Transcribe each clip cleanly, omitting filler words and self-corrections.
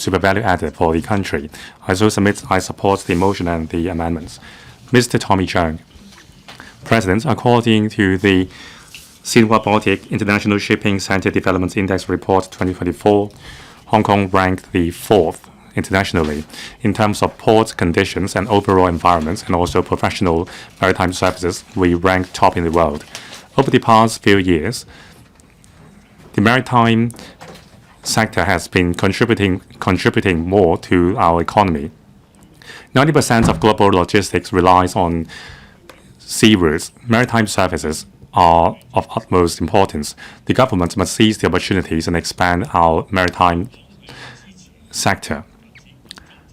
super value added for the country. I support the motion and the amendments. Mr. Tommy Cheung. President, according to the Sinwha Baltic International Shipping Center Development Index Report 2024, Hong Kong ranked the 4th internationally in terms of port conditions and overall environment, and also professional maritime services. We ranked top in the world. Over the past few years, the maritime sector has been contributing more to our economy. 90% of global logistics relies on sea routes. Maritime services are of utmost importance. The government must seize the opportunities and expand our maritime sector.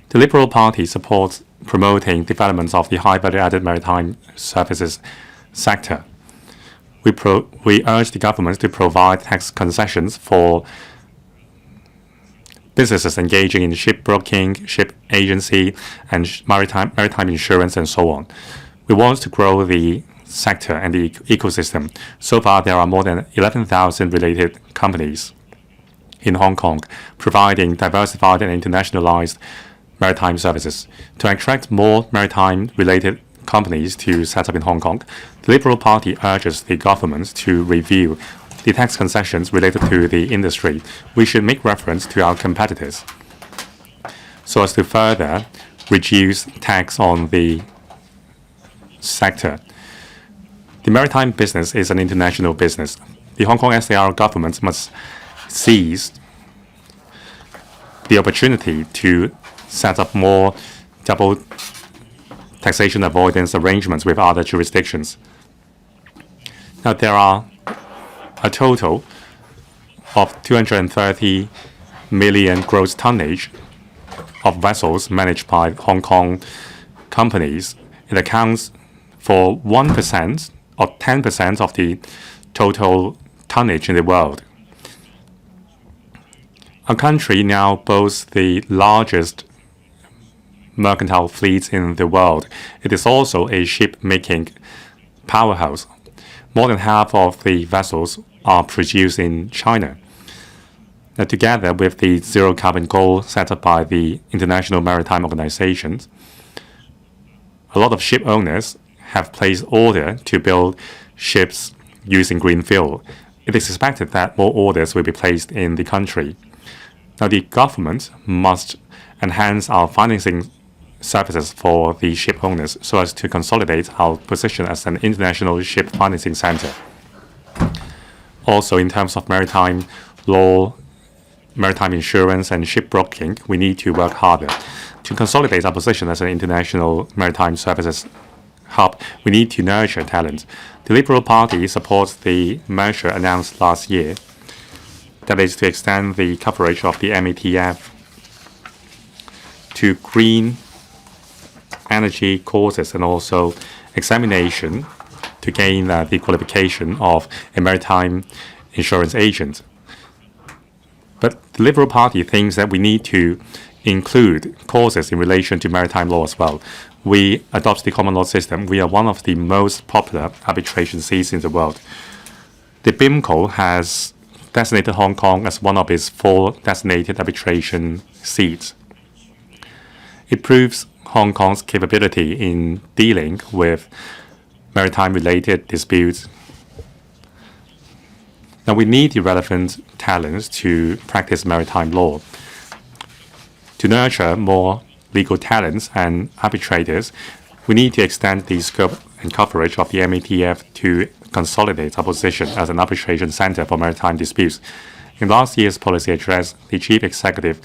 The Liberal Party supports promoting development of the high value-added maritime services sector. We urge the government to provide tax concessions for businesses engaging in shipbroking, ship agency, and maritime insurance, and so on. We want to grow the sector and the ecosystem. So far, there are more than 11,000 related companies in Hong Kong, providing diversified and internationalized maritime services. To attract more maritime-related companies to set up in Hong Kong, the Liberal Party urges the government to review the tax concessions related to the industry. We should make reference to our competitors so as to further reduce tax on the sector. The maritime business is an international business. The Hong Kong SAR government must seize the opportunity to set up more double taxation avoidance arrangements with other jurisdictions. Now, there are a total of 230 million gross tonnage of vessels managed by Hong Kong companies. It accounts for 1% or 10% of the total tonnage in the world. Our country now boasts the largest mercantile fleet in the world. It is also a ship-making powerhouse. More than half of the vessels are produced in China. Now, together with the zero-carbon goal set up by the International Maritime Organization, a lot of ship owners have placed orders to build ships using green fuel. It is expected that more orders will be placed in the country. Now, the government must enhance our financing services for the ship owners so as to consolidate our position as an international ship financing center. Also, in terms of maritime law, maritime insurance, and shipbroking, we need to work harder. To consolidate our position as an international maritime services hub, we need to nurture talent. The Liberal Party supports the measure announced last year, that is to extend the coverage of the MATF to green energy courses and also examination to gain the qualification of a maritime insurance agent. But the Liberal Party thinks that we need to include courses in relation to maritime law as well. We adopt the common law system. We are one of the most popular arbitration seats in the world. The BIMCO has designated Hong Kong as one of its 4 designated arbitration seats. It proves Hong Kong's capability in dealing with maritime-related disputes. Now, we need the relevant talents to practice maritime law. To nurture more legal talents and arbitrators, we need to extend the scope and coverage of the MATF to consolidate our position as an arbitration center for maritime disputes. In last year's policy address, the chief executive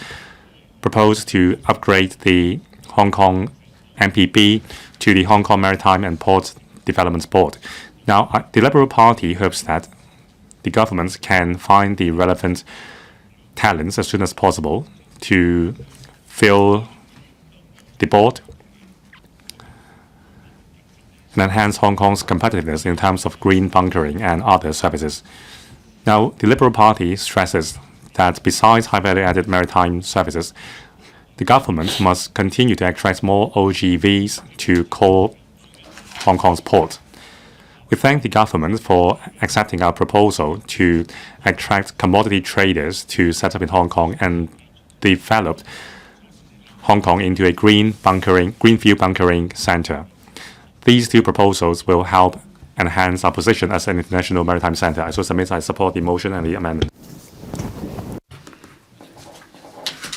proposed to upgrade the Hong Kong MPB to the Hong Kong Maritime and Port Development Board. Now, the Liberal Party hopes that the government can find the relevant talents as soon as possible to fill the board and enhance Hong Kong's competitiveness in terms of green bunkering and other services. Now, the Liberal Party stresses that besides high-value-added maritime services, the government must continue to attract more OGVs to call Hong Kong's port. We thank the government for accepting our proposal to attract commodity traders to set up in Hong Kong and developed Hong Kong into a greenfield bunkering center. These two proposals will help enhance our position as an international maritime center. I support the motion and the amendment.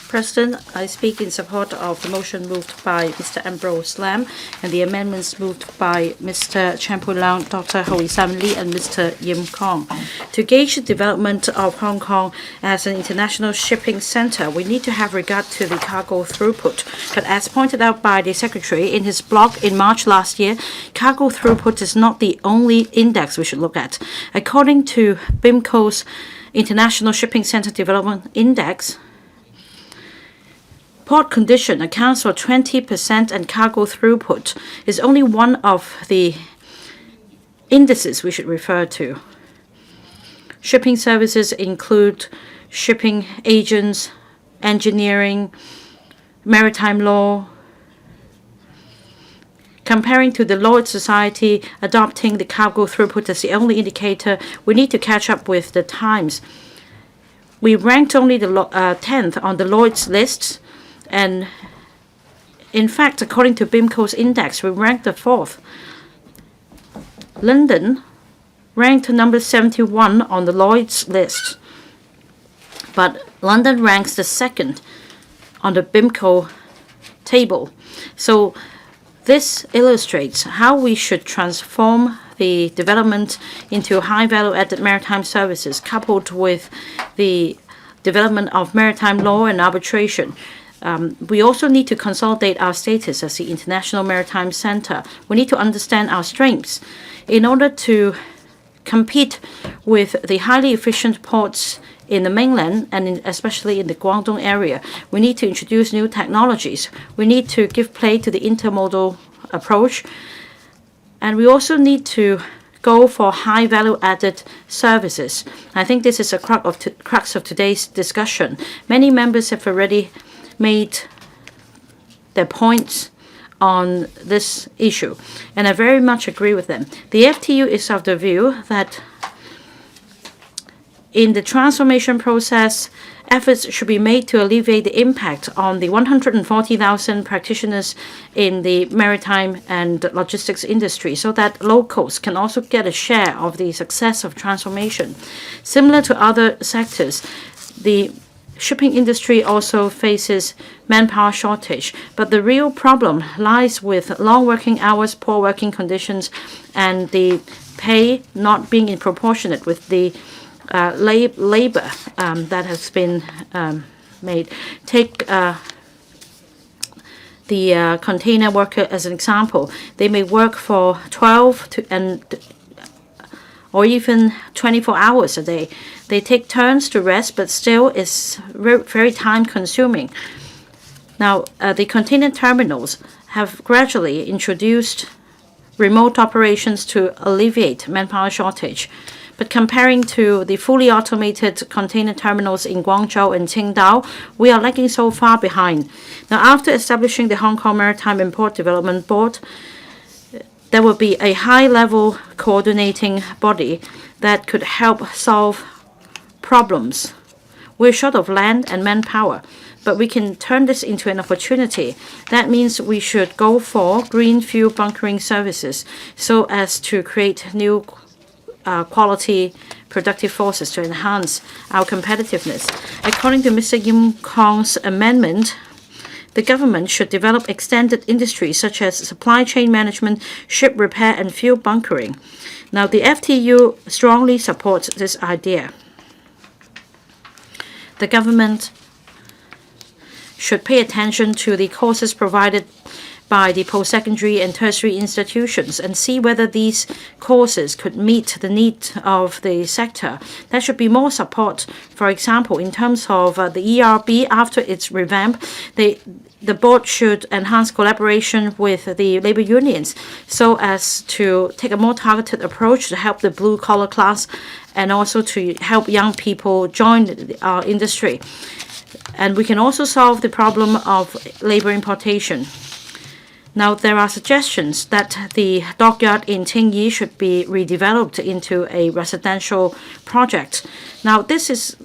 President, I speak in support of the motion moved by Mr. Ambrose Lam and the amendments moved by Mr. Pui-leung, Dr. Hoey Lee, and Mr. Yim Kong. To gauge the development of Hong Kong as an international shipping center, we need to have regard to the cargo throughput. But as pointed out by the Secretary in his blog in March last year, cargo throughput is not the only index we should look at. According to BIMCO's International Shipping Center Development Index, port condition accounts for 20% and cargo throughput is only one of the indices we should refer to. Shipping services include shipping agents, engineering, maritime law. Comparing to the Lloyd's Society adopting the cargo throughput as the only indicator, we need to catch up with the times. We ranked only the 10th on the Lloyd's list. And in fact, according to BIMCO's index, we ranked the 4th. London ranked number 71 on the Lloyd's list, but London ranks the 2nd on the BIMCO table. So this illustrates how we should transform the development into high value-added maritime services, coupled with the development of maritime law and arbitration. We also need to consolidate our status as the International Maritime Center. We need to understand our strengths. In order to compete with the highly efficient ports in the mainland and especially in the Guangdong area, we need to introduce new technologies. We need to give play to the intermodal approach. And we also need to go for high value-added services. I think this is a crux of today's discussion. Many members have already made their points on this issue, and I very much agree with them. The FTU is of the view that in the transformation process, efforts should be made to alleviate the impact on the 140,000 practitioners in the maritime and logistics industry so that locals can also get a share of the success of transformation. Similar to other sectors, the shipping industry also faces manpower shortage, but the real problem lies with long working hours, poor working conditions, and the pay not being in proportionate with the labor that has been made. Take the container worker as an example. They may work for 12 or even 24 hours a day. They take turns to rest, but still it's very time consuming. Now, the container terminals have gradually introduced remote operations to alleviate manpower shortage. But comparing to the fully automated container terminals in Guangzhou and Qingdao, we are lagging so far behind. Now, after establishing the Hong Kong Maritime and Port Development Board, there will be a high-level coordinating body that could help solve problems. We're short of land and manpower, but we can turn this into an opportunity. That means we should go for greenfield bunkering services so as to create new quality productive forces to enhance our competitiveness. According to Mr. Yim Kong's amendment, the government should develop extended industries such as supply chain management, ship repair, and fuel bunkering. Now, the FTU strongly supports this idea. The government should pay attention to the courses provided by the post-secondary and tertiary institutions and see whether these courses could meet the need of the sector. There should be more support. For example, in terms of the ERB, after its revamp, the board should enhance collaboration with the labor unions so as to take a more targeted approach to help the blue-collar class and also to help young people join our industry. And we can also solve the problem of labor importation. Now, there are suggestions that the dockyard in Tingyi should be redeveloped into a residential project. Now, this is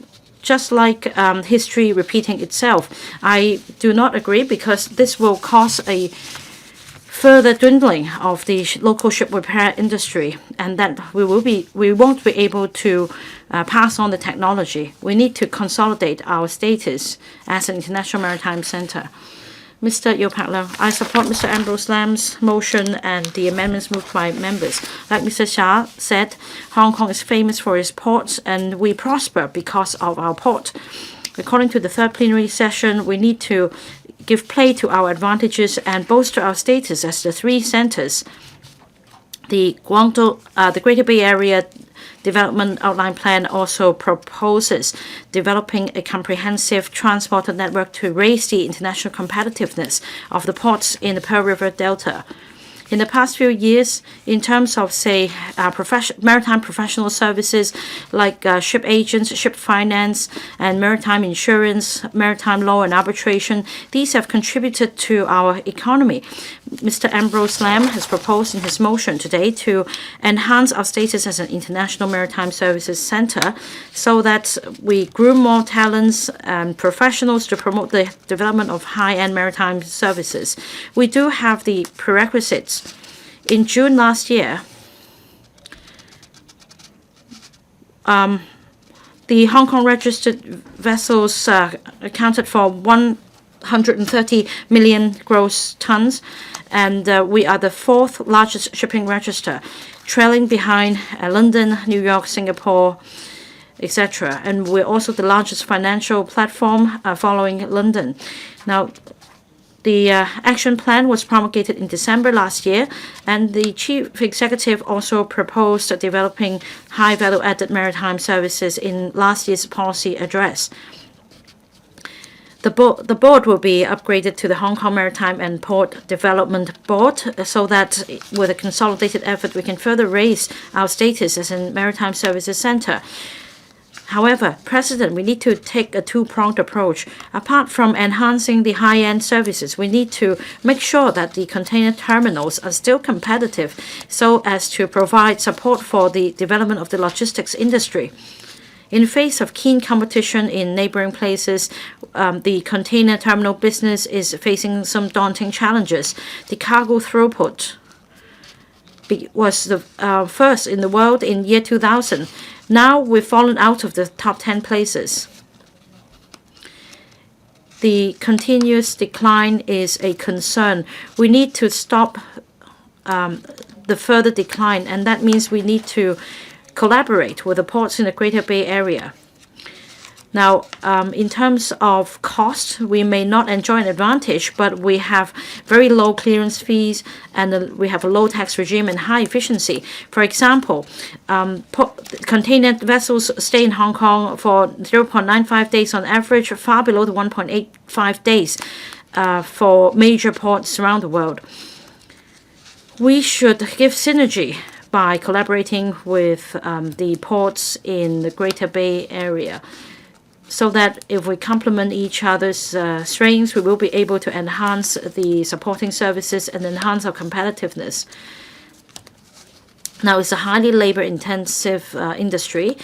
just like history repeating itself. I do not agree because this will cause a further dwindling of the local ship repair industry, and that we won't be able to pass on the technology. We need to consolidate our status as an international maritime center. Mr. Yo-Pak-leung, I support Mr. Ambrose Lam's motion and the amendments moved by members. Like Mr. Xia said, Hong Kong is famous for its ports, and we prosper because of our port. According to the third plenary session, we need to give play to our advantages and bolster our status as the three centers. The Greater Bay Area Development Outline Plan also proposes developing a comprehensive transport network to raise the international competitiveness of the ports in the Pearl River Delta. In the past few years, in terms of, say, maritime professional services like ship agents, ship finance, and maritime insurance, maritime law and arbitration, these have contributed to our economy. Mr. Ambrose Lam has proposed in his motion today to enhance our status as an international maritime services center so that we groom more talents and professionals to promote the development of high-end maritime services. We do have the prerequisites. In June last year, the Hong Kong registered vessels accounted for 130 million gross tons, and we are the fourth largest shipping register, trailing behind London, New York, Singapore, etc. And we're also the largest financial platform following London. Now, the action plan was promulgated in December last year, and the chief executive also proposed developing high value-added maritime services in last year's policy address. The board will be upgraded to the Hong Kong Maritime and Port Development Board so that with a consolidated effort we can further raise our status as a maritime services center. However, President, we need to take a two-pronged approach. Apart from enhancing the high-end services, we need to make sure that the container terminals are still competitive so as to provide support for the development of the logistics industry. In face of keen competition in neighboring places, the container terminal business is facing some daunting challenges. The cargo throughput was the first in the world in year 2000. Now we've fallen out of the top 10 places. The continuous decline is a concern. We need to stop the further decline, and that means we need to collaborate with the ports in the Greater Bay Area. Now, in terms of cost, we may not enjoy an advantage, but we have very low clearance fees and we have a low tax regime and high efficiency. For example, container vessels stay in Hong Kong for 0.95 days on average, far below the 1.85 days for major ports around the world. We should give synergy by collaborating with the ports in the Greater Bay Area, so that if we complement each other's strengths, we will be able to enhance the supporting services and enhance our competitiveness. Now, it's a highly labor-intensive industry.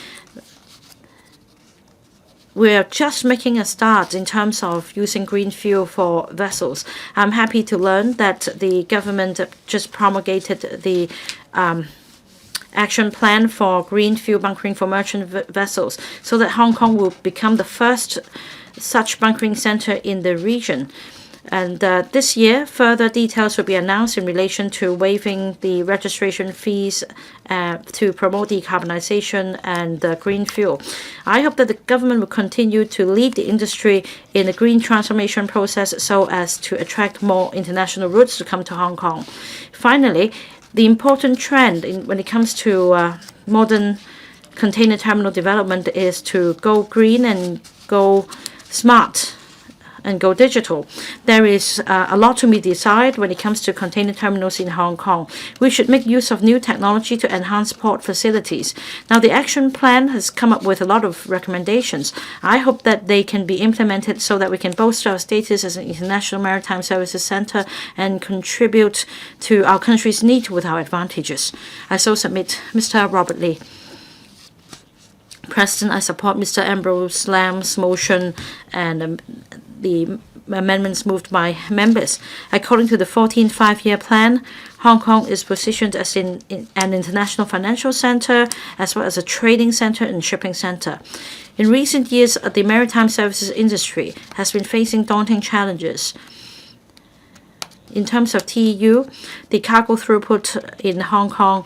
We're just making a start in terms of using green fuel for vessels. I'm happy to learn that the government just promulgated the action plan for green fuel bunkering for merchant vessels so that Hong Kong will become the first such bunkering center in the region. And this year, further details will be announced in relation to waiving the registration fees to promote decarbonization and green fuel. I hope that the government will continue to lead the industry in the green transformation process so as to attract more international routes to come to Hong Kong. Finally, the important trend when it comes to modern container terminal development is to go green and go smart and go digital. There is a lot to be desired when it comes to container terminals in Hong Kong. We should make use of new technology to enhance port facilities. Now, the action plan has come up with a lot of recommendations. I hope that they can be implemented so that we can bolster our status as an international maritime services center and contribute to our country's need with our advantages. I so submit. Mr. Robert Lee. President, I support Mr. Ambrose Lam's motion and the amendments moved by members. According to the 14th five-year plan, Hong Kong is positioned as an international financial center, as well as a trading center and shipping center. In recent years, the maritime services industry has been facing daunting challenges. In terms of TEU, the cargo throughput in Hong Kong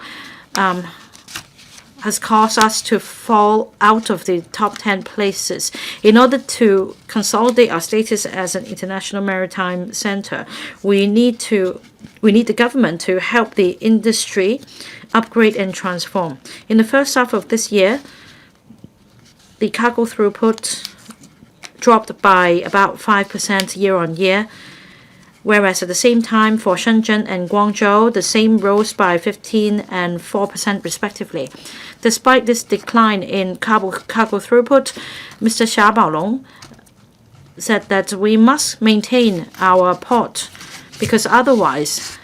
has caused us to fall out of the top 10 places. In order to consolidate our status as an international maritime center, we need the government to help the industry upgrade and transform. In the first half of this year, the cargo throughput dropped by about 5% year-on-year, whereas at the same time for Shenzhen and Guangzhou, the same rose by 15% and 4% respectively. Despite this decline in cargo throughput, Mr. Xia Baolong said that we must maintain our port because otherwise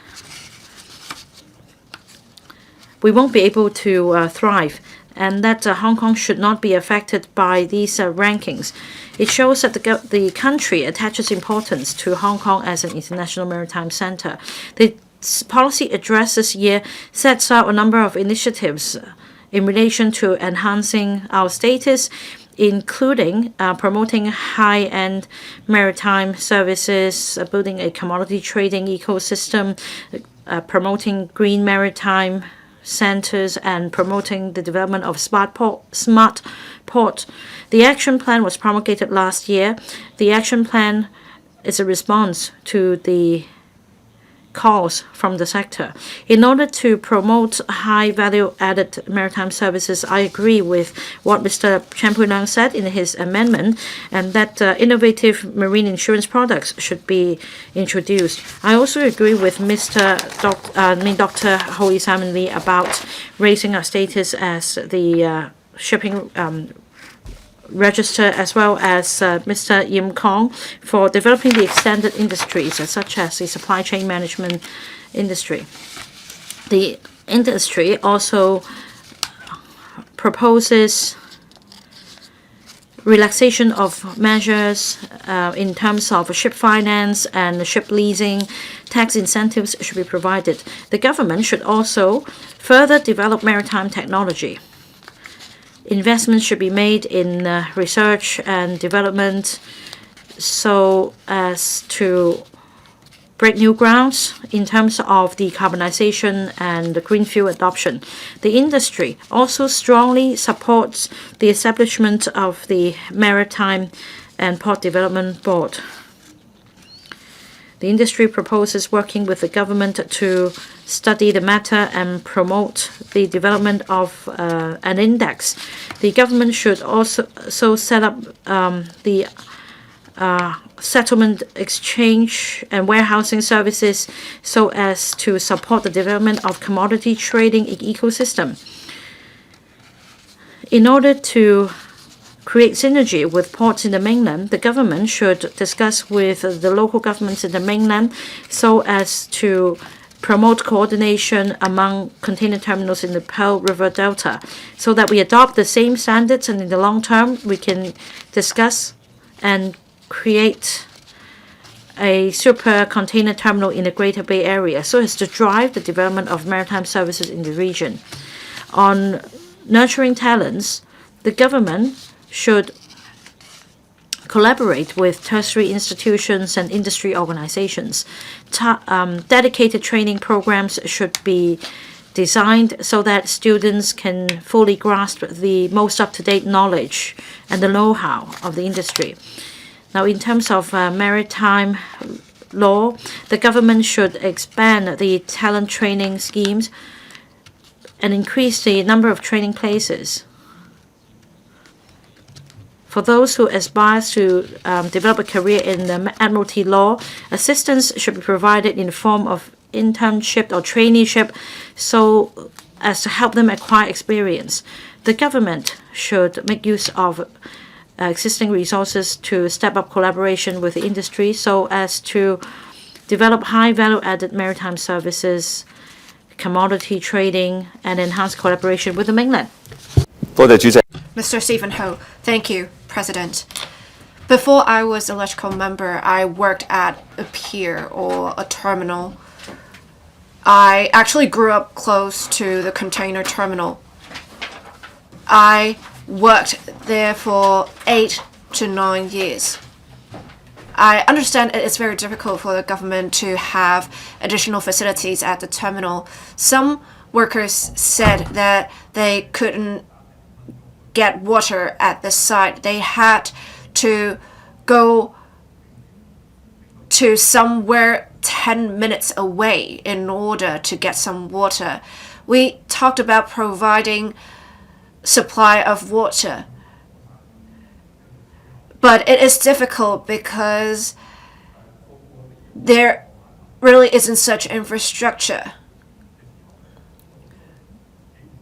we won't be able to thrive, and that Hong Kong should not be affected by these rankings. It shows that the country attaches importance to Hong Kong as an international maritime center. The policy address this year sets out a number of initiatives in relation to enhancing our status, including promoting high-end maritime services, building a commodity trading ecosystem, promoting green maritime centers, and promoting the development of smart port. The action plan was promulgated last year. The action plan is a response to the calls from the sector. In order to promote high value-added maritime services, I agree with what Mr. Pui-leung said in his amendment, and that innovative marine insurance products should be introduced. I also agree with Dr. Hoey Simon Lee about raising our status as the shipping register, as well as Mr. Yim Kong for developing the extended industries such as the supply chain management industry. The industry also proposes relaxation of measures in terms of ship finance and ship leasing. Tax incentives should be provided. The government should also further develop maritime technology. Investments should be made in research and development so as to break new grounds in terms of decarbonization and green fuel adoption. The industry also strongly supports the establishment of the Maritime and Port Development Board. The industry proposes working with the government to study the matter and promote the development of an index. The government should also set up the settlement, exchange, and warehousing services so as to support the development of commodity trading ecosystem. In order to create synergy with ports in the mainland, the government should discuss with the local governments in the mainland so as to promote coordination among container terminals in the Pearl River Delta so that we adopt the same standards, and in the long term we can discuss and create a super container terminal in the Greater Bay Area so as to drive the development of maritime services in the region. On nurturing talents, the government should collaborate with tertiary institutions and industry organizations. Dedicated training programs should be designed so that students can fully grasp the most up-to-date knowledge and the know-how of the industry. Now, in terms of maritime law, the government should expand the talent training schemes and increase the number of training places. For those who aspire to develop a career in the Admiralty law, assistance should be provided in the form of internship or traineeship so as to help them acquire experience. The government should make use of existing resources to step up collaboration with the industry so as to develop high value-added maritime services, commodity trading, and enhance collaboration with the mainland. Mr. Stephen Ho. Thank you, President. Before I was electrical member, I worked at a pier or a terminal. I actually grew up close to the container terminal. I worked there for 8 to 9 years. I understand it is very difficult for the government to have additional facilities at the terminal. Some workers said that they couldn't get water at the site. They had to go to somewhere 10 minutes away in order to get some water. We talked about providing supply of water, but it is difficult because there really isn't such infrastructure.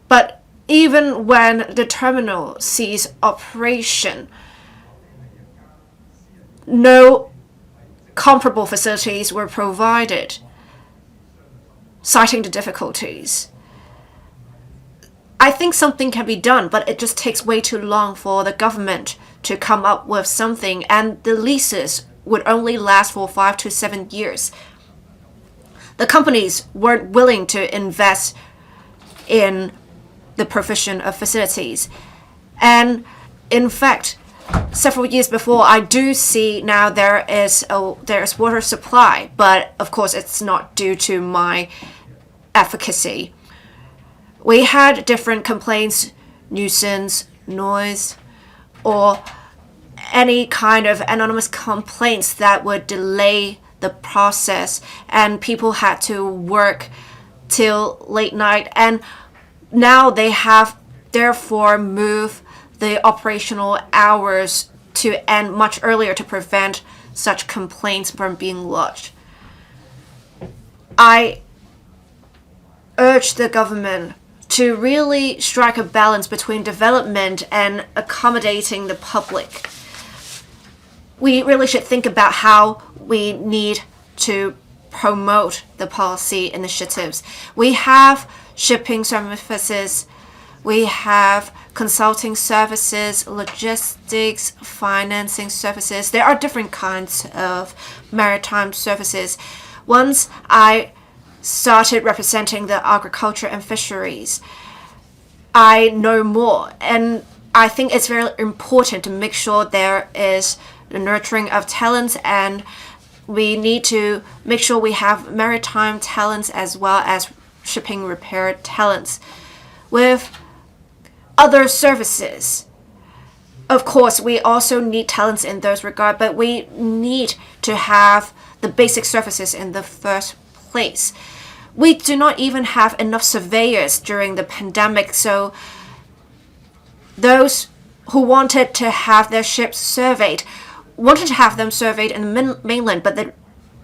But even when the terminal ceased operation, no comparable facilities were provided, citing the difficulties. I think something can be done, but it just takes way too long for the government to come up with something, and the leases would only last for 5 to 7 years. The companies weren't willing to invest in the provision of facilities. And in fact, several years before, I do see now there is water supply, but of course it's not due to my efficacy. We had different complaints, nuisance, noise, or any kind of anonymous complaints that would delay the process, and people had to work till late night. And now they have therefore moved the operational hours to end much earlier to prevent such complaints from being lodged. I urge the government to really strike a balance between development and accommodating the public. We really should think about how we need to promote the policy initiatives. We have shipping services, we have consulting services, logistics, financing services. There are different kinds of maritime services. Once I started representing the agriculture and fisheries, I know more, and I think it's very important to make sure there is the nurturing of talents, and we need to make sure we have maritime talents as well as shipping repair talents. With other services, of course, we also need talents in those regards, but we need to have the basic services in the first place. We do not even have enough surveyors during the pandemic, so those who wanted to have their ships surveyed wanted to have them surveyed in the mainland, but the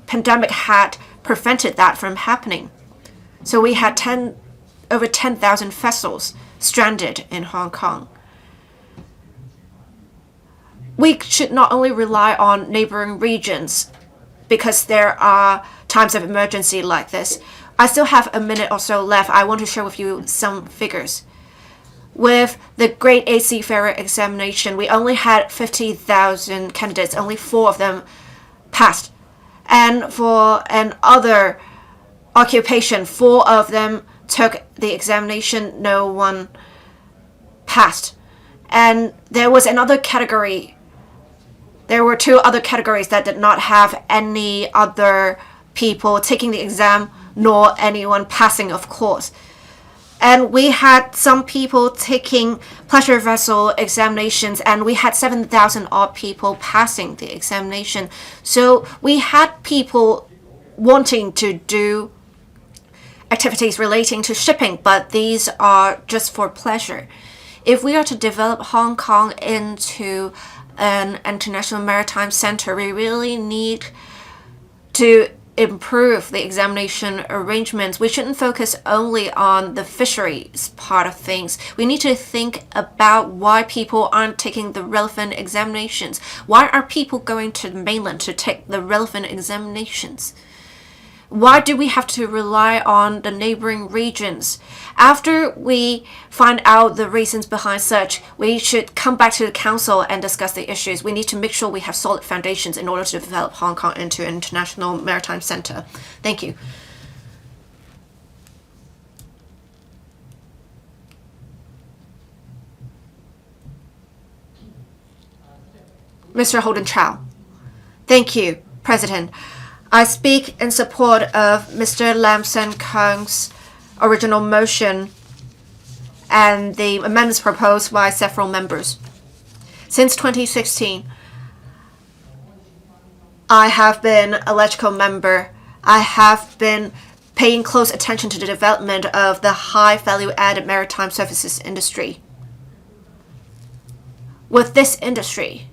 pandemic had prevented that from happening. So we had over 10,000 vessels stranded in Hong Kong. We should not only rely on neighboring regions because there are times of emergency like this. I still have a minute or so left. I want to share with you some figures. With the Grade A seafarer examination, we only had 50,000 candidates. Only 4 of them passed. And for another occupation, 4 of them took the examination. No one passed. And there was another category. There were 2 other categories that did not have any other people taking the exam, nor anyone passing, of course. And we had some people taking pleasure vessel examinations, and we had 7,000 odd people passing the examination. So we had people wanting to do activities relating to shipping, but these are just for pleasure. If we are to develop Hong Kong into an international maritime center, we really need to improve the examination arrangements. We shouldn't focus only on the fisheries part of things. We need to think about why people aren't taking the relevant examinations. Why are people going to the mainland to take the relevant examinations? Why do we have to rely on the neighboring regions? After we find out the reasons behind such, we should come back to the council and discuss the issues. We need to make sure we have solid foundations in order to develop Hong Kong into an international maritime center. Thank you. Mr. Holden Chow. Thank you, President. I speak in support of Mr. Lam San-keung's original motion and the amendments proposed by several members. Since 2016, I have been a LegCo member. I have been paying close attention to the development of the high value-added maritime services industry. With this industry,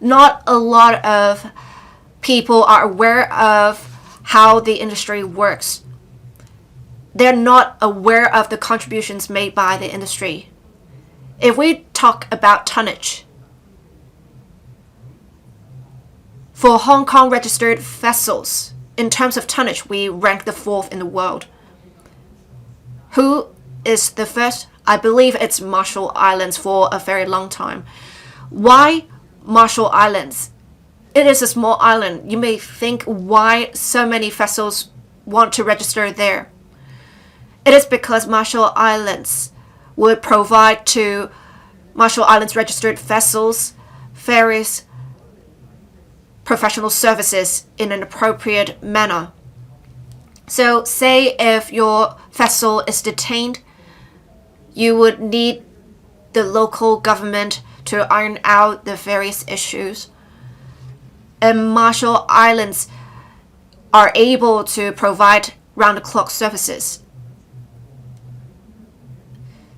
not a lot of people are aware of how the industry works. They're not aware of the contributions made by the industry. If we talk about tonnage, for Hong Kong registered vessels, in terms of tonnage, we rank the 4th in the world. Who is the first? I believe it's Marshall Islands for a very long time. Why Marshall Islands? It is a small island. You may think why so many vessels want to register there. It is because Marshall Islands would provide to Marshall Islands registered vessels various professional services in an appropriate manner. So say if your vessel is detained, you would need the local government to iron out the various issues. And Marshall Islands are able to provide round-the-clock services.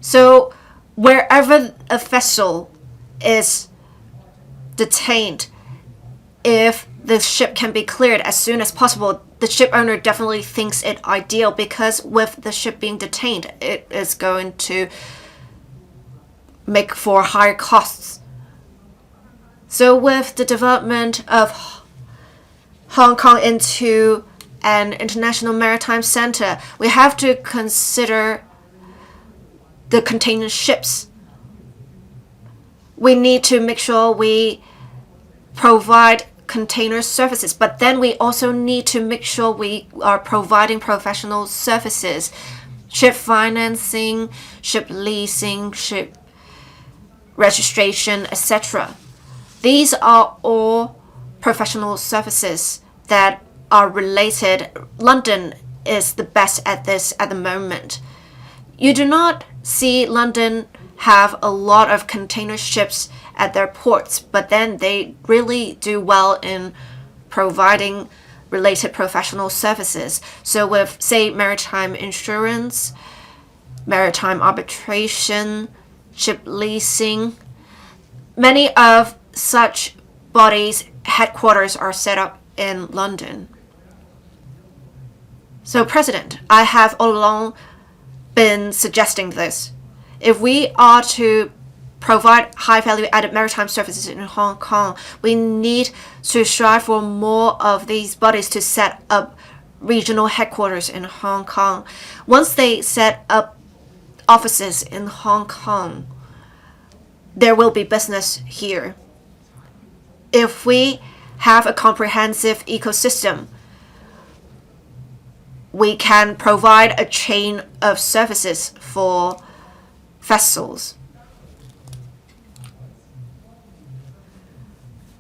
So wherever a vessel is detained, if the ship can be cleared as soon as possible, the ship owner definitely thinks it ideal, because with the ship being detained, it is going to make for higher costs. So with the development of Hong Kong into an international maritime center, we have to consider the container ships. We need to make sure we provide container services, but then we also need to make sure we are providing professional services, ship financing, ship leasing, ship registration, etc. These are all professional services that are related. London is the best at this at the moment. You do not see London have a lot of container ships at their ports, but then they really do well in providing related professional services. So with, say, maritime insurance, maritime arbitration, ship leasing, many of such bodies' headquarters are set up in London. So, President, I have all along been suggesting this. If we are to provide high value added maritime services in Hong Kong, we need to strive for more of these bodies to set up regional headquarters in Hong Kong. Once they set up offices in Hong Kong, there will be business here. If we have a comprehensive ecosystem, we can provide a chain of services for vessels.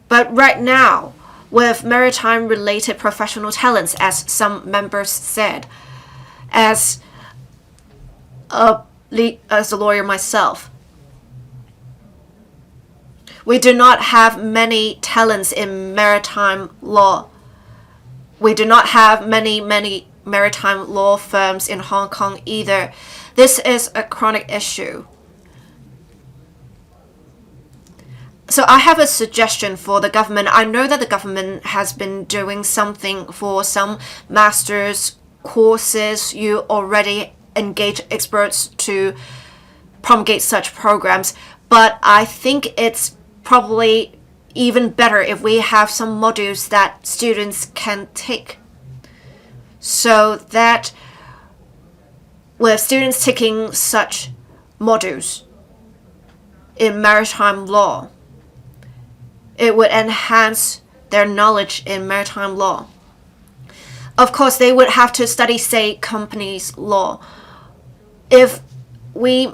But right now, with maritime-related professional talents, as some members said, as a lawyer myself, we do not have many talents in maritime law. We do not have many maritime law firms in Hong Kong either. This is a chronic issue. So I have a suggestion for the government. I know that the government has been doing something for some master's courses. You already engage experts to promulgate such programs, but I think it's probably even better if we have some modules that students can take. So that with students taking such modules in maritime law, it would enhance their knowledge in maritime law. Of course, they would have to study, say, companies law. If we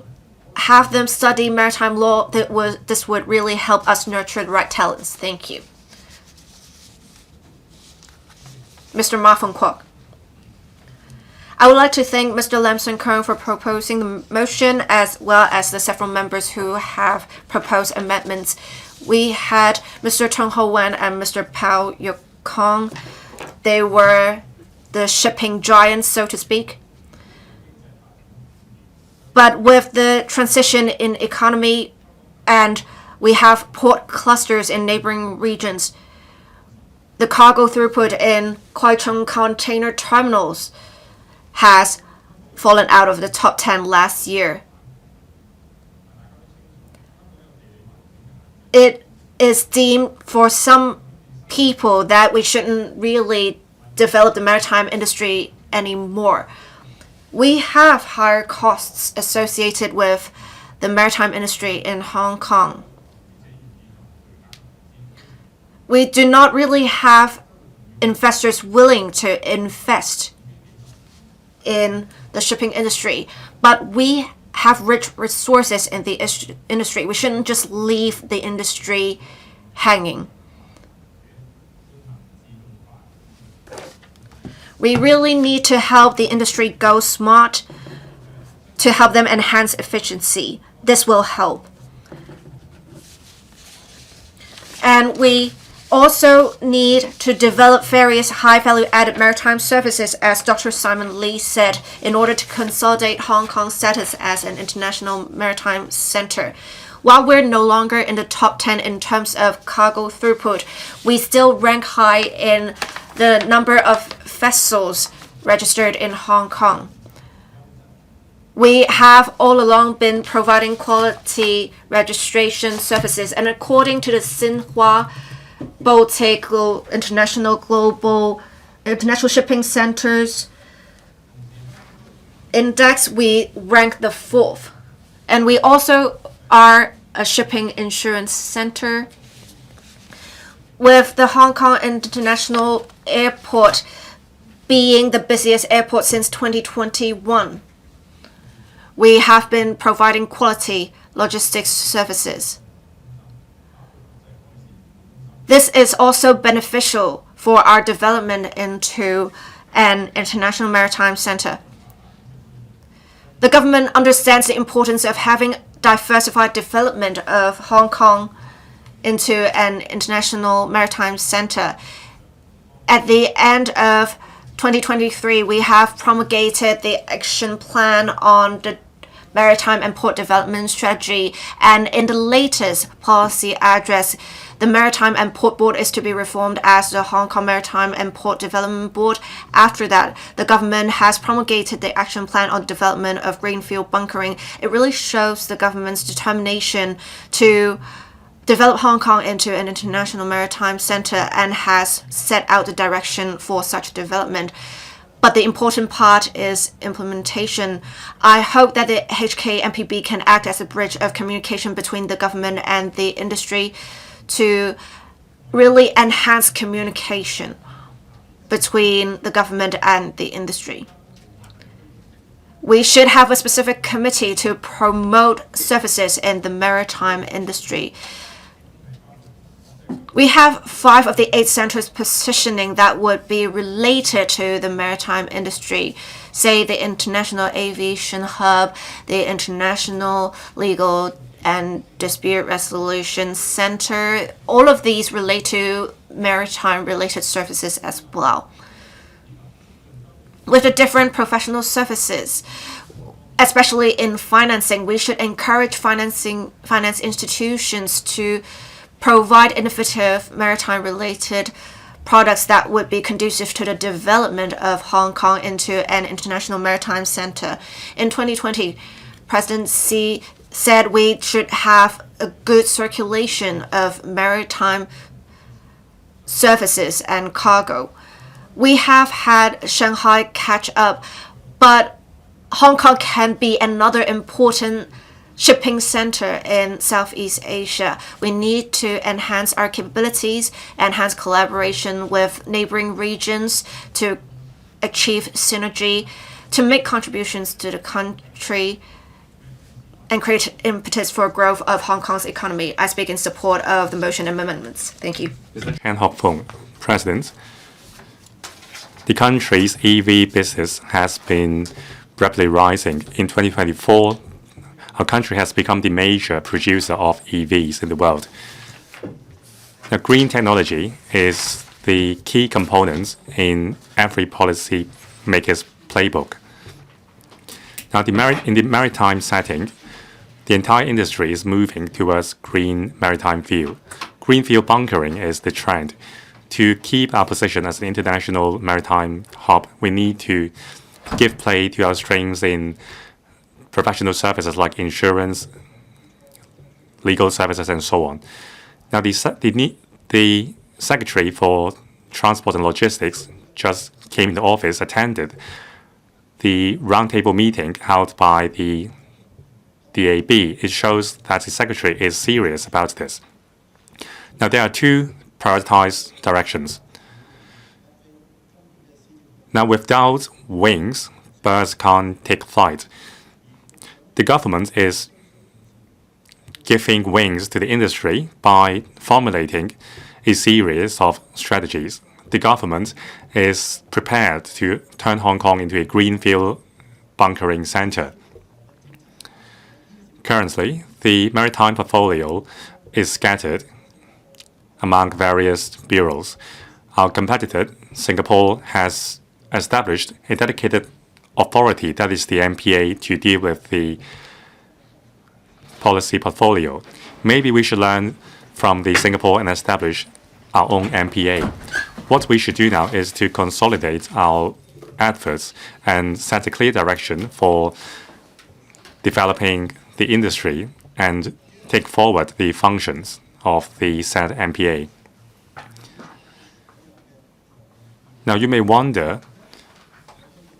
have them study maritime law, this would really help us nurture the right talents. Thank you. Mr. Ma from Kwok. I would like to thank Mr. Lam San-keung for proposing the motion, as well as the several members who have proposed amendments. We had Mr. Tung Ho-wan and Mr. Pui-leung. They were the shipping giants, so to speak. But with the transition in economy, and we have port clusters in neighboring regions, the cargo throughput in Pui-leung container terminals has fallen out of the top 10 last year. It is deemed for some people that we shouldn't really develop the maritime industry anymore. We have higher costs associated with the maritime industry in Hong Kong. We do not really have investors willing to invest in the shipping industry, but we have rich resources in the industry. We shouldn't just leave the industry hanging. We really need to help the industry go smart, to help them enhance efficiency. This will help. And we also need to develop various high-value-added maritime services, as Dr. Simon Lee said, in order to consolidate Hong Kong's status as an international maritime center. While we're no longer in the top 10 in terms of cargo throughput, we still rank high in the number of vessels registered in Hong Kong. We have all along been providing quality registration services, and according to the Xinhua Baltic International Shipping Centers Index, we rank the 4th. And we also are a shipping insurance center. With the Hong Kong International Airport being the busiest airport since 2021, we have been providing quality logistics services. This is also beneficial for our development into an international maritime center. The government understands the importance of having diversified development of Hong Kong into an international maritime center. At the end of 2023, we have promulgated the action plan on the maritime and port development strategy, and in the latest policy address, the Maritime and Port Board is to be reformed as the Hong Kong Maritime and Port Development Board. After that, the government has promulgated the action plan on development of greenfield bunkering. It really shows the government's determination to develop Hong Kong into an international maritime center and has set out the direction for such development. But the important part is implementation. I hope that the HKMPB can act as a bridge of communication between the government and the industry to really enhance communication between the government and the industry. We should have a specific committee to promote services in the maritime industry. We have 5 of the 8 centers positioning that would be related to the maritime industry, say the International Aviation Hub, the International Legal and Dispute Resolution Center. All of these relate to maritime-related services as well. With the different professional services, especially in financing, we should encourage finance institutions to provide innovative maritime-related products that would be conducive to the development of Hong Kong into an international maritime center. In 2020, President Xi said we should have a good circulation of maritime services and cargo. We have had Shanghai catch up, but Hong Kong can be another important shipping center in Southeast Asia. We need to enhance our capabilities, enhance collaboration with neighboring regions to achieve synergy, to make contributions to the country and create impetus for growth of Hong Kong's economy. I speak in support of the motion and amendments. Thank you. Mr. Chan Hock-Fung, President. The country's EV business has been rapidly rising. In 2024, our country has become the major producer of EVs in the world. Now, green technology is the key component in every policy maker's playbook. Now, in the maritime setting, the entire industry is moving towards green maritime fuel. Green fuel bunkering is the trend. To keep our position as an international maritime hub, we need to give play to our strengths in professional services like insurance, legal services, and so on. Now, the Secretary for Transport and Logistics just came into office, attended the roundtable meeting held by the DAB. It shows that the Secretary is serious about this. Now, there are two prioritized directions. Now, without wings, birds can't take flight. The government is giving wings to the industry by formulating a series of strategies. The government is prepared to turn Hong Kong into a greenfield bunkering center. Currently, the maritime portfolio is scattered among various bureaus. Our competitor, Singapore, has established a dedicated authority, that is the MPA, to deal with the policy portfolio. Maybe we should learn from the Singapore and establish our own MPA. What we should do now is to consolidate our efforts and set a clear direction for developing the industry and take forward the functions of the said MPA. Now, you may wonder,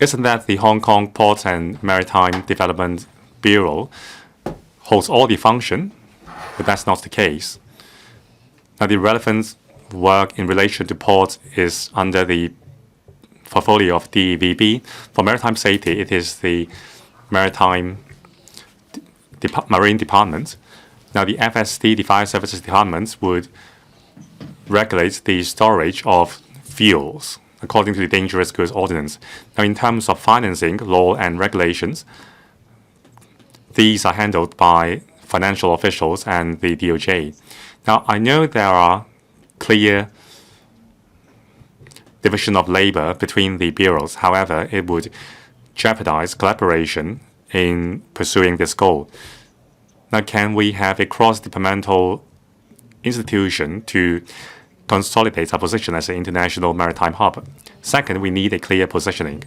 isn't that the Hong Kong Ports and Maritime Development Bureau holds all the function? But that's not the case. Now, the relevant work in relation to ports is under the portfolio of DVB. For maritime safety, it is the Marine Department. Now, the FSD, the Fire Services Department, would regulate the storage of fuels according to the Dangerous Goods Ordinance. Now, in terms of financing, law, and regulations, these are handled by financial officials and the DOJ. Now, I know there are clear division of labor between the bureaus. However, it would jeopardize collaboration in pursuing this goal. Now, can we have a cross-departmental institution to consolidate our position as an international maritime hub? Second, we need a clear positioning.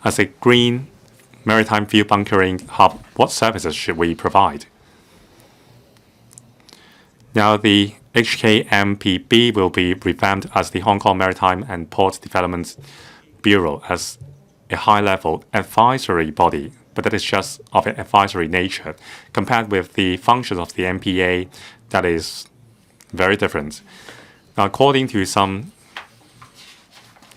As a green maritime fuel bunkering hub, what services should we provide? Now, the HKMPB will be revamped as the Hong Kong Maritime and Port Development Bureau as a high-level advisory body, but that is just of an advisory nature. Compared with the functions of the MPA, that is very different. Now, according to some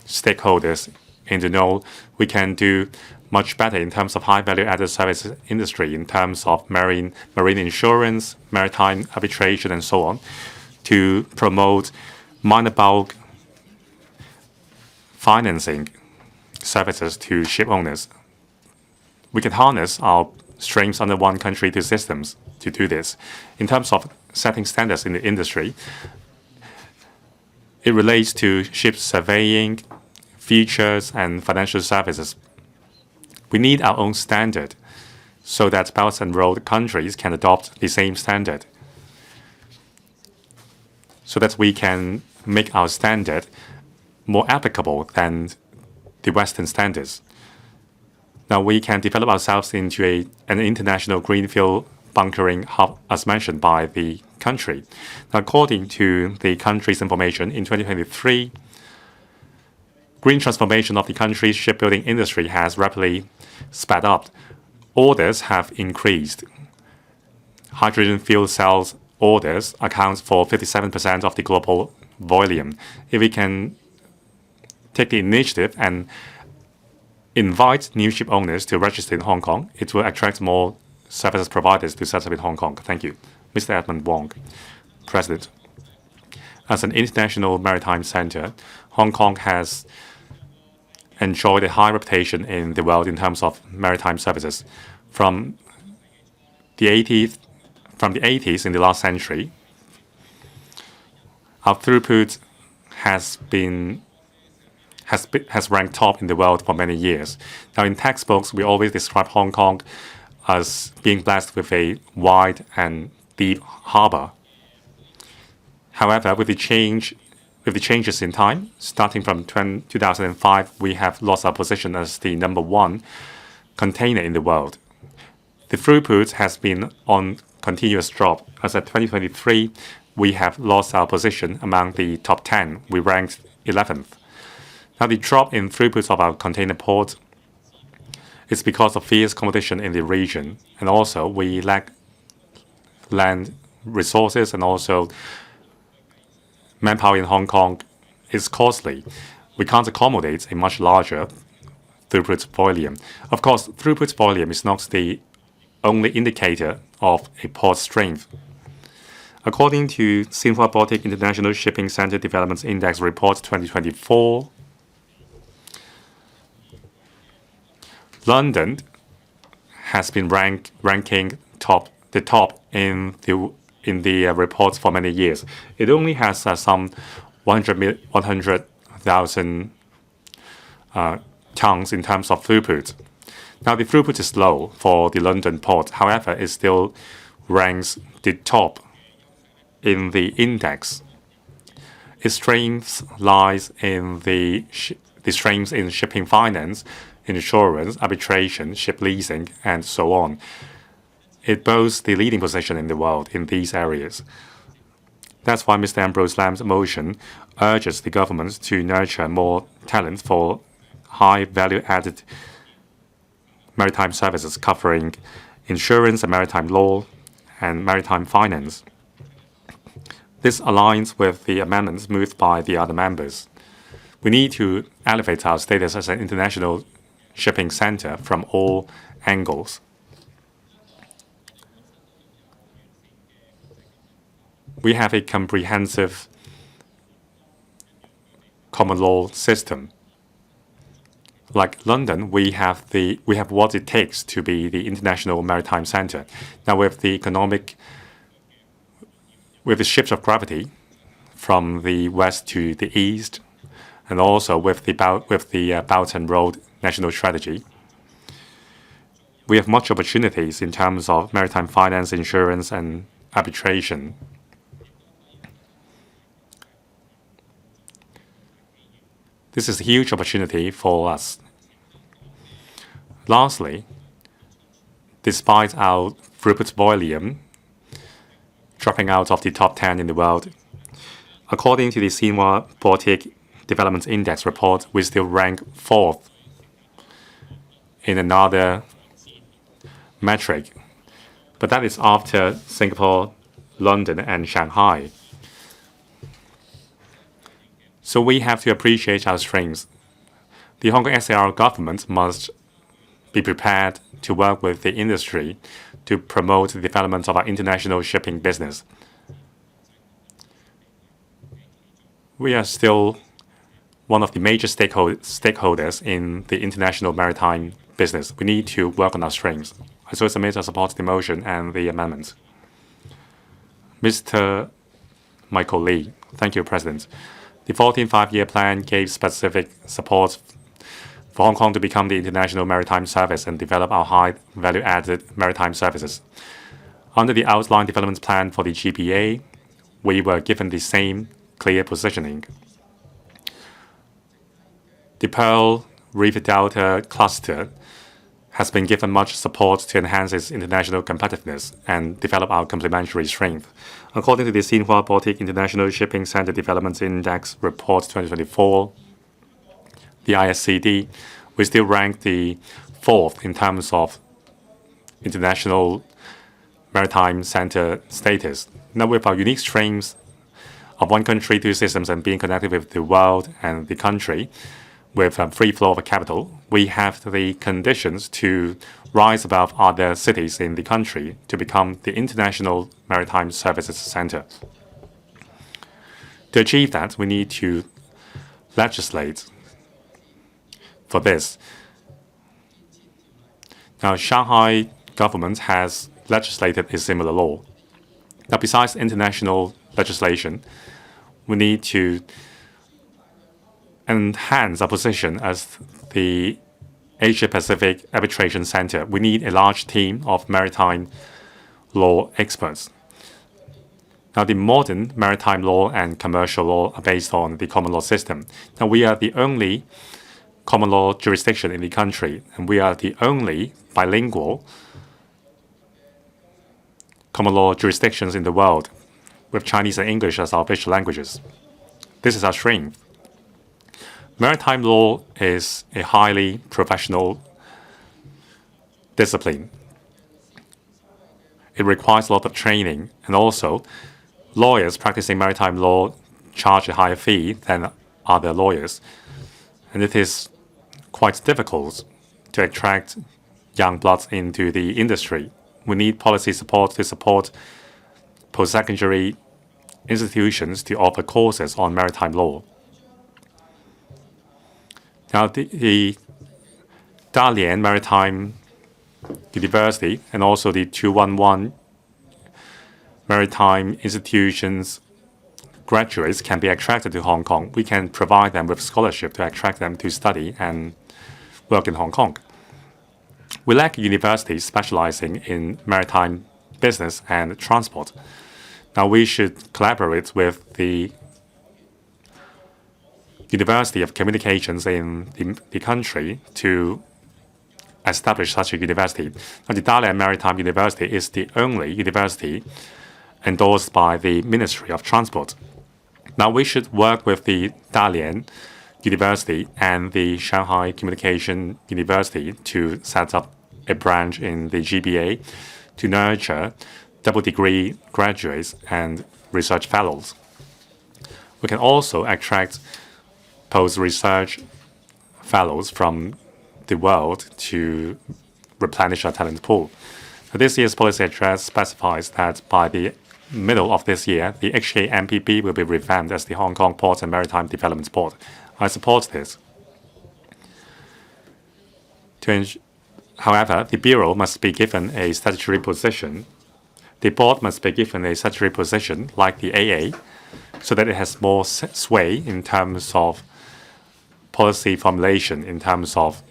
stakeholders in the know, we can do much better in terms of high-value added services industry, in terms of marine insurance, maritime arbitration, and so on, to promote minor bulk financing services to ship owners. We can harness our strengths under one country, two systems to do this. In terms of setting standards in the industry, it relates to ship surveying, features, and financial services. We need our own standard so that Belt and Road countries can adopt the same standard, so that we can make our standard more applicable than the Western standards. Now we can develop ourselves into an international greenfield bunkering hub, as mentioned by the country. Now, according to the country's information, in 2023, green transformation of the country's shipbuilding industry has rapidly sped up. Orders have increased. Hydrogen fuel cells orders account for 57% of the global volume. If we can take the initiative and invite new ship owners to register in Hong Kong, it will attract more services providers to set up in Hong Kong. Thank you. Mr. Edmund Wong, President. As an international maritime center, Hong Kong has enjoyed a high reputation in the world in terms of maritime services. From the 80s in the last century, our throughput has ranked top in the world for many years. Now, in textbooks, we always describe Hong Kong as being blessed with a wide and deep harbor. However, with the changes in time, starting from 2005, we have lost our position as the #1 container in the world. The throughput has been on continuous drop. As at 2023, we have lost our position among the top 10. We ranked 11th. Now, the drop in throughput of our container port is because of fierce competition in the region, and also we lack land resources, and also manpower in Hong Kong is costly. We can't accommodate a much larger throughput volume. Of course, throughput volume is not the only indicator of a port's strength. According to Xinhua Baltic International Shipping Center Development Index Report 2024, London has been ranking the top in the reports for many years. It only has some 100,000 tons in terms of throughput. Now, the throughput is low for the London port. However, it still ranks the top in the index. Its strength lies in the strengths in shipping finance, insurance, arbitration, ship leasing, and so on. It boasts the leading position in the world in these areas. That's why Mr. Ambrose Lam's motion urges the government to nurture more talent for high value-added maritime services covering insurance and maritime law and maritime finance. This aligns with the amendments moved by the other members. We need to elevate our status as an international shipping center from all angles. We have a comprehensive common law system. Like London, we have what it takes to be the international maritime center. Now, with the ships of gravity from the west to the east, and also with the Belt and Road national strategy, we have much opportunities in terms of maritime finance, insurance, and arbitration. This is a huge opportunity for us. Lastly, despite our throughput volume dropping out of the top 10 in the world, according to the Xinhua Baltic Development Index report, we still rank 4th in another metric, but that is after Singapore, London, and Shanghai. So we have to appreciate our strengths. The Hong Kong SAR government must be prepared to work with the industry to promote the development of our international shipping business. We are still one of the major stakeholders in the international maritime business. We need to work on our strengths. I so submit I support the motion and the amendments. Mr. Michael Lee. Thank you, President. The 14th Five-Year Plan gave specific support for Hong Kong to become the international maritime service and develop our high value-added maritime services. Under the outline development plan for the GBA, we were given the same clear positioning. The Pearl River Delta cluster has been given much support to enhance its international competitiveness and develop our complementary strength. According to the Xinhua Baltic International Shipping Center Development Index Report 2024, the ISCD, we still rank the 4th in terms of international maritime center status. Now, with our unique strengths of one country, two systems, and being connected with the world and the country, with free flow of capital, we have the conditions to rise above other cities in the country to become the international maritime services center. To achieve that, we need to legislate for this. Now, Shanghai government has legislated a similar law. Now, besides international legislation, we need to enhance our position as the Asia-Pacific Arbitration Center. We need a large team of maritime law experts. Now, the modern maritime law and commercial law are based on the common law system. Now, we are the only common law jurisdiction in the country, and we are the only bilingual common law jurisdictions in the world, with Chinese and English as our official languages. This is our strength. Maritime law is a highly professional discipline. It requires a lot of training, and also lawyers practicing maritime law charge a higher fee than other lawyers. And it is quite difficult to attract young bloods into the industry. We need policy support to support post-secondary institutions to offer courses on maritime law. Now, the Dalian Maritime University and also the 211 Maritime Institutions graduates can be attracted to Hong Kong. We can provide them with scholarship to attract them to study and work in Hong Kong. We lack universities specializing in maritime business and transport. Now, we should collaborate with the University of Communications in the country to establish such a university. Now, the Dalian Maritime University is the only university endorsed by the Ministry of Transport. Now, we should work with the Dalian University and the Shanghai Communication University to set up a branch in the GBA to nurture double degree graduates and research fellows. We can also attract post-research fellows from the world to replenish our talent pool. Now, this year's policy address specifies that by the middle of this year, the HKMPB will be revamped as the Hong Kong Ports and Maritime Development Board. I support this. However, the Bureau must be given a statutory position. The board must be given a statutory position like the AA so that it has more sway in terms of policy formulation, in terms of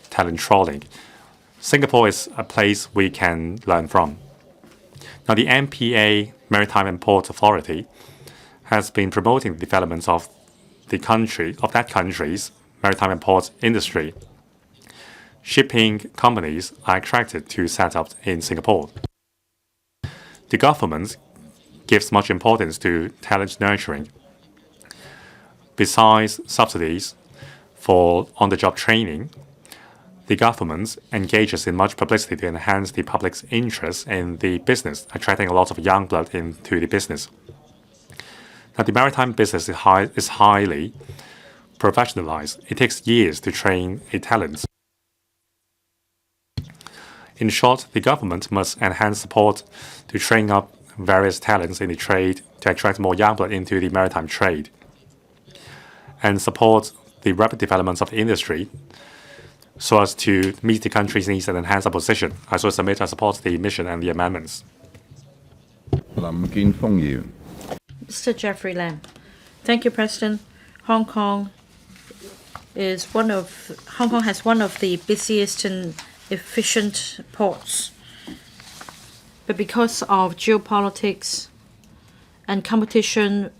talent trawling. Singapore is a place we can learn from. Now, the MPA, Maritime and Port Authority, has been promoting the development of that country's maritime and port industry. Shipping companies are attracted to set up in Singapore. The government gives much importance to talent nurturing. Besides subsidies for on-the-job training, the government engages in much publicity to enhance the public's interest in the business, attracting a lot of young blood into the business. Now, the maritime business is highly professionalized. It takes years to train a talent. In short, the government must enhance support to train up various talents in the trade to attract more young blood into the maritime trade, and support the rapid development of the industry so as to meet the country's needs and enhance our position. I so submit I support the mission and the amendments. Mr. Jeffrey Lam. Thank you, President. Hong Kong has one of the busiest and efficient ports. But because of geopolitics and competition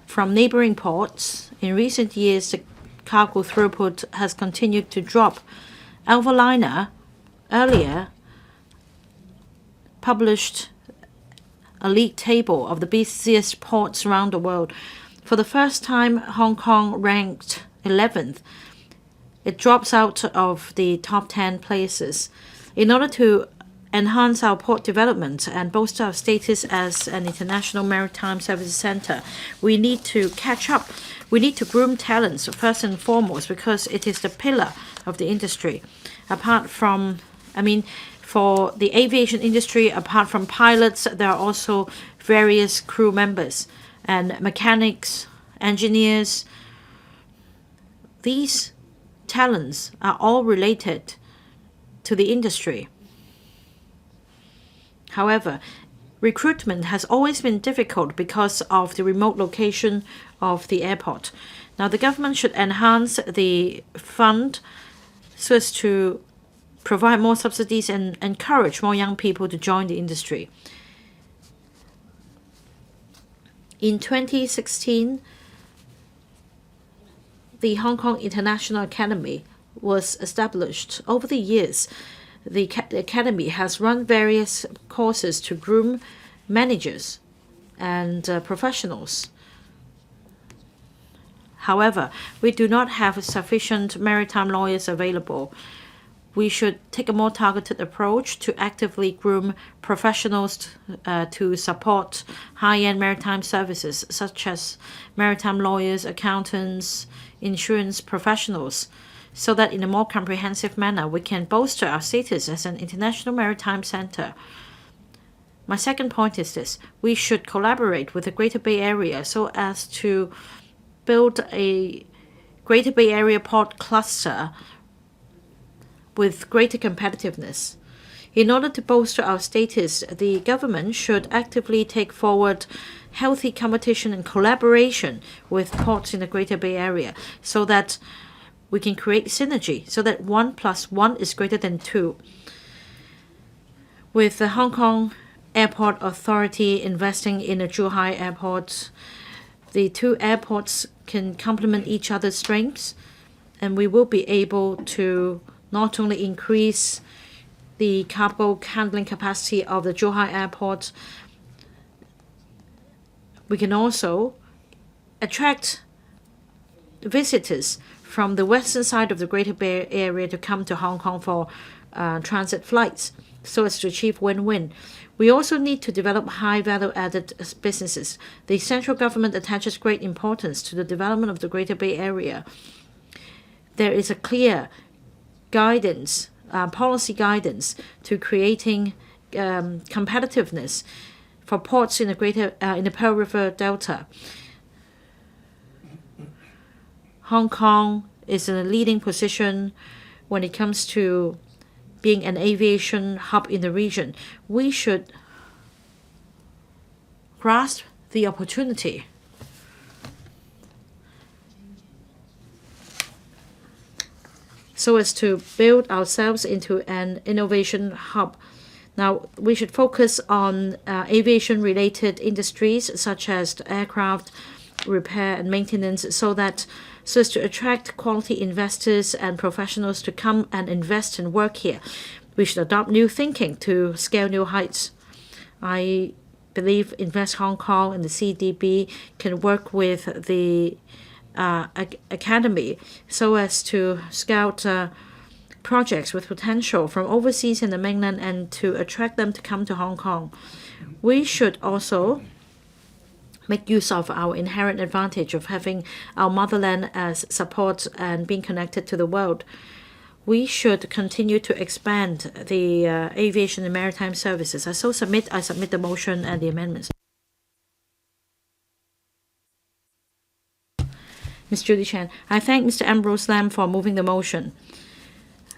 from neighboring ports, in recent years the cargo throughput has continued to drop. Alphaliner earlier published a league table of the busiest ports around the world. For the first time, Hong Kong ranked 11th. It drops out of the top 10 places. In order to enhance our port development and bolster our status as an international maritime services center, we need to catch up. We need to groom talents first and foremost because it is the pillar of the industry. For the aviation industry, apart from pilots, there are also various crew members and mechanics, engineers. These talents are all related to the industry. However, recruitment has always been difficult because of the remote location of the airport. Now, the government should enhance the fund so as to provide more subsidies and encourage more young people to join the industry. In 2016, the Hong Kong International Academy was established. Over the years, the Academy has run various courses to groom managers and professionals. However, we do not have sufficient maritime lawyers available. We should take a more targeted approach to actively groom professionals to support high-end maritime services, such as maritime lawyers, accountants, insurance professionals, so that in a more comprehensive manner we can bolster our status as an international maritime center. My second point is this: we should collaborate with the Greater Bay Area so as to build a Greater Bay Area port cluster with greater competitiveness. In order to bolster our status, the government should actively take forward healthy competition and collaboration with ports in the Greater Bay Area so that we can create synergy, so that 1 + 1 is greater than 2. With the Hong Kong Airport Authority investing in the Zhuhai Airport, the two airports can complement each other's strengths, and we will be able to not only increase the cargo handling capacity of the Zhuhai Airport, we can also attract visitors from the western side of the Greater Bay Area to come to Hong Kong for transit flights, so as to achieve win-win. We also need to develop high value-added businesses. The central government attaches great importance to the development of the Greater Bay Area. There is a clear guidance, policy guidance to creating competitiveness for ports in the Pearl River Delta. Hong Kong is in a leading position when it comes to being an aviation hub in the region. We should grasp the opportunity so as to build ourselves into an innovation hub. Now, we should focus on aviation-related industries such as aircraft repair and maintenance so as to attract quality investors and professionals to come and invest and work here. We should adopt new thinking to scale new heights. I believe Invest Hong Kong and the CDB can work with the Academy so as to scout projects with potential from overseas and the mainland and to attract them to come to Hong Kong. We should also make use of our inherent advantage of having our motherland as support and being connected to the world. We should continue to expand the aviation and maritime services. I submit the motion and the amendments. Ms. Judy Chan, I thank Mr. Ambrose Lam for moving the motion.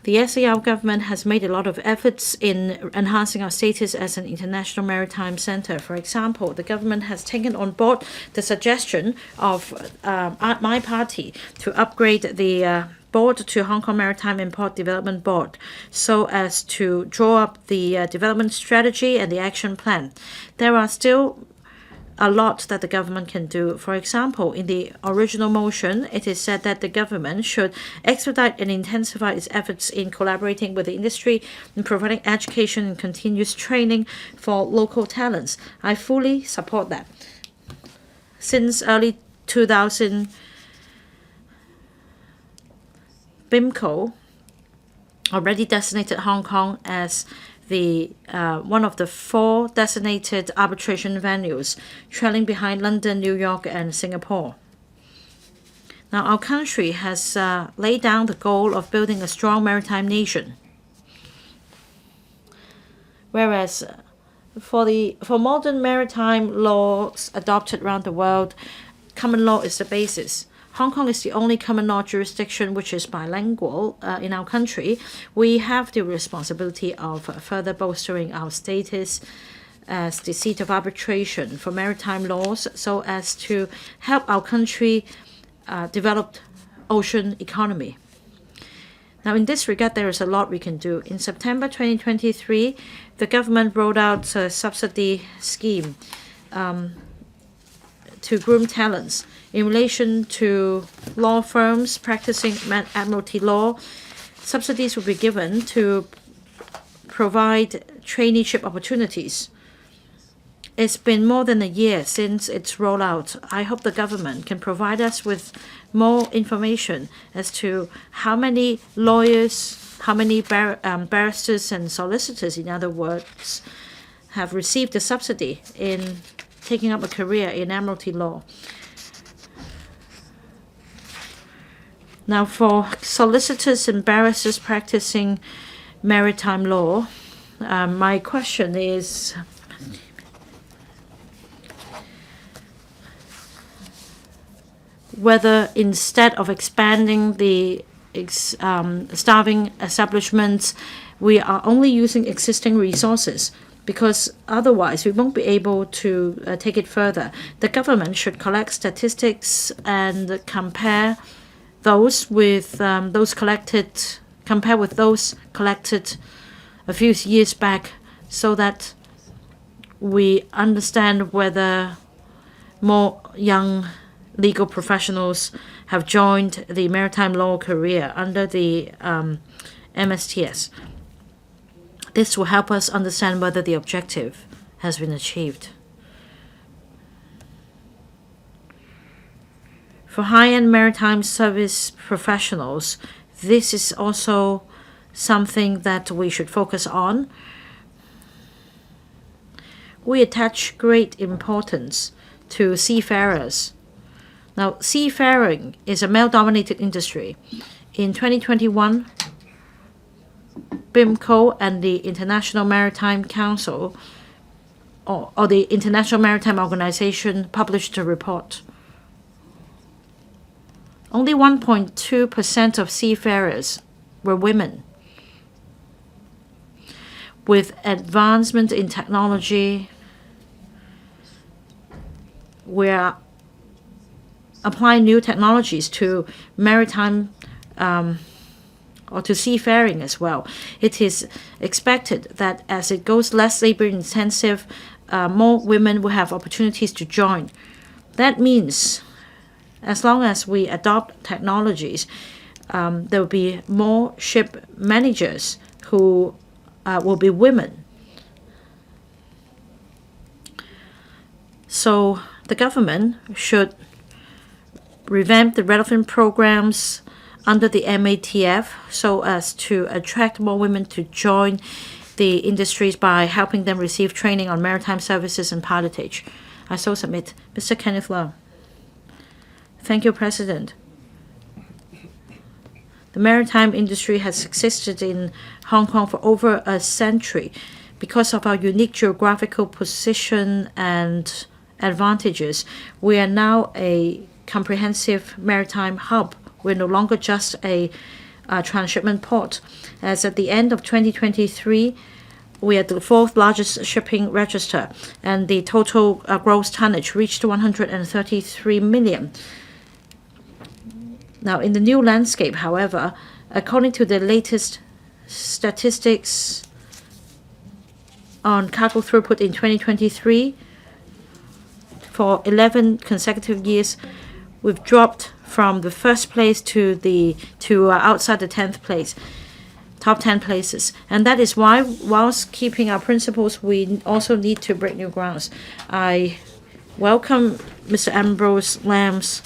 The SAR government has made a lot of efforts in enhancing our status as an international maritime center. For example, the government has taken on board the suggestion of my party to upgrade the board to Hong Kong Maritime and Port Development Board so as to draw up the development strategy and the action plan. There are still a lot that the government can do. For example, in the original motion, it is said that the government should expedite and intensify its efforts in collaborating with the industry in providing education and continuous training for local talents. I fully support that. Since early 2000, BIMCO already designated Hong Kong as the one of the 4 designated arbitration venues, trailing behind London, New York, and Singapore. Now, our country has laid down the goal of building a strong maritime nation. Whereas for modern maritime laws adopted around the world, common law is the basis. Hong Kong is the only common law jurisdiction which is bilingual in our country. We have the responsibility of further bolstering our status as the seat of arbitration for maritime laws so as to help our country develop ocean economy. Now, in this regard, there is a lot we can do. In September 2023, the government rolled out a subsidy scheme to groom talents. In relation to law firms practicing admiralty law, subsidies will be given to provide traineeship opportunities. It's been more than a year since its rollout. I hope the government can provide us with more information as to how many lawyers, how many barristers and solicitors, in other words, have received the subsidy in taking up a career in admiralty law. Now, for solicitors and barristers practicing maritime law, my question is, whether instead of expanding the staffing establishments, we are only using existing resources, because otherwise we won't be able to take it further. The government should collect statistics and compare with those collected a few years back, so that we understand whether more young legal professionals have joined the maritime law career under the MSTS. This will help us understand whether the objective has been achieved. For high-end maritime service professionals, this is also something that we should focus on. We attach great importance to seafarers. Now, seafaring is a male-dominated industry. In 2021, BIMCO and the International Maritime Council, or the International Maritime Organization, published a report. Only 1.2% of seafarers were women. With advancement in technology, we are applying new technologies to maritime or to seafaring as well. It is expected that as it goes less labor intensive, more women will have opportunities to join. That means as long as we adopt technologies, there will be more ship managers who will be women. So the government should revamp the relevant programs under the MATF so as to attract more women to join the industries by helping them receive training on maritime services and pilotage. I so submit. Mr. Kenneth Leung. Thank you, President. The maritime industry has existed in Hong Kong for over a century. Because of our unique geographical position and advantages, we are now a comprehensive maritime hub. We're no longer just a transshipment port. As at the end of 2023, we are the 4th largest shipping register, and the total gross tonnage reached 133 million. Now, in the new landscape, however, according to the latest statistics on cargo throughput in 2023, for 11 consecutive years, we've dropped from the first place to outside the 10th place, top 10 places. And that is why, whilst keeping our principles, we also need to break new grounds. I welcome Mr. Ambrose Lam's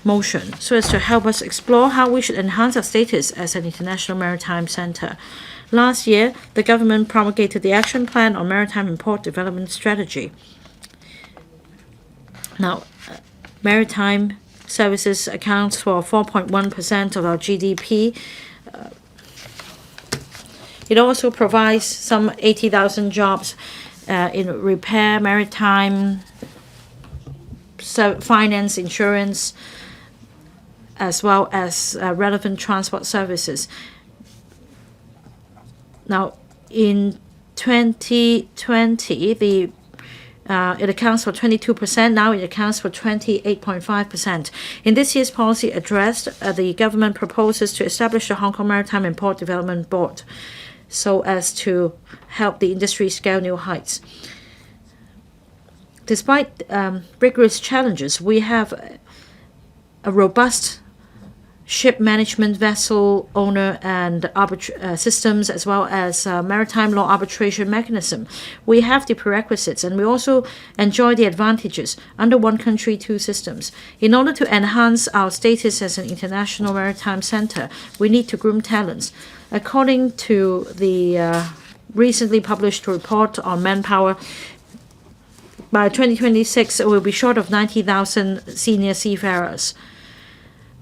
motion so as to help us explore how we should enhance our status as an international maritime center. Last year, the government promulgated the Action Plan on Maritime and Port Development Strategy. Now, maritime services accounts for 4.1% of our GDP. It also provides some 80,000 jobs in repair, maritime, finance, insurance, as well as relevant transport services. Now, in 2020, it accounts for 22%. Now it accounts for 28.5%. In this year's policy address, the government proposes to establish the Hong Kong Maritime and Port Development Board so as to help the industry scale new heights. Despite rigorous challenges, we have a robust ship management, vessel owner and systems, as well as maritime law arbitration mechanism. We have the prerequisites, and we also enjoy the advantages under one country, two systems. In order to enhance our status as an international maritime center, we need to groom talents. According to the recently published report on manpower, by 2026, it will be short of 90,000 senior seafarers.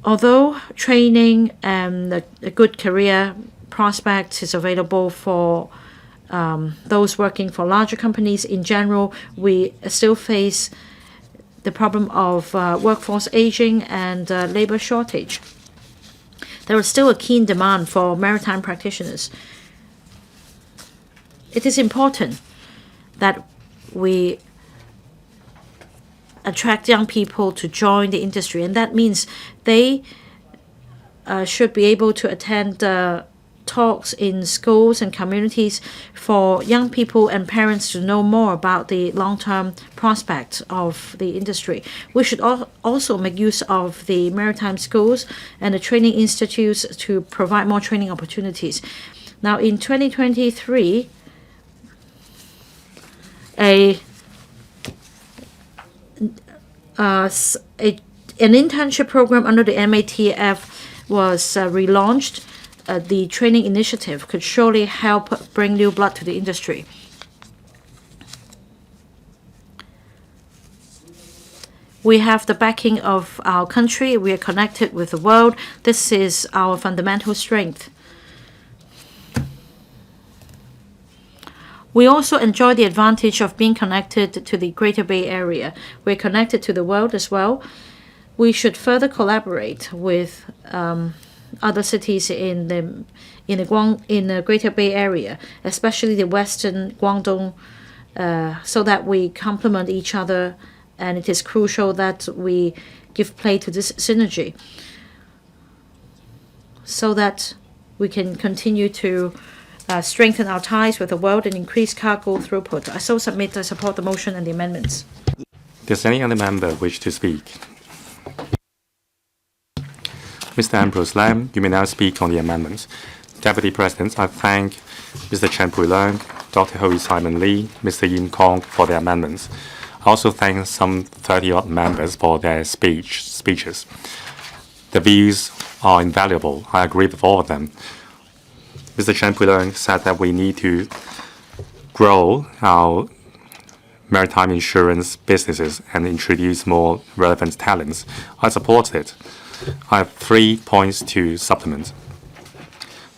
Although training and a good career prospect is available for those working for larger companies, in general, we still face the problem of workforce aging and labor shortage. There is still a keen demand for maritime practitioners. It is important that we attract young people to join the industry, and that means they should be able to attend talks in schools and communities for young people and parents to know more about the long-term prospects of the industry. We should also make use of the maritime schools and the training institutes to provide more training opportunities. Now, in 2023, an internship program under the MATF was relaunched. The training initiative could surely help bring new blood to the industry. We have the backing of our country. We are connected with the world. This is our fundamental strength. We also enjoy the advantage of being connected to the Greater Bay Area. We're connected to the world as well. We should further collaborate with other cities in the Greater Bay Area, especially the Western Guangdong, so that we complement each other, and it is crucial that we give play to this synergy so that we can continue to strengthen our ties with the world and increase cargo throughput. I so submit I support the motion and the amendments. Does any other member wish to speak? Mr. Ambrose Lam, you may now speak on the amendments. Deputy President, I thank Mr. Chen Pui-leung, Dr. Hoey Simon Lee, Mr. Yin Kong for their amendments. I also thank some 30-odd members for their speeches. The views are invaluable. I agree with all of them. Mr. Chen Pui-leung said that we need to grow our maritime insurance businesses and introduce more relevant talents. I support it. I have 3 points to supplement.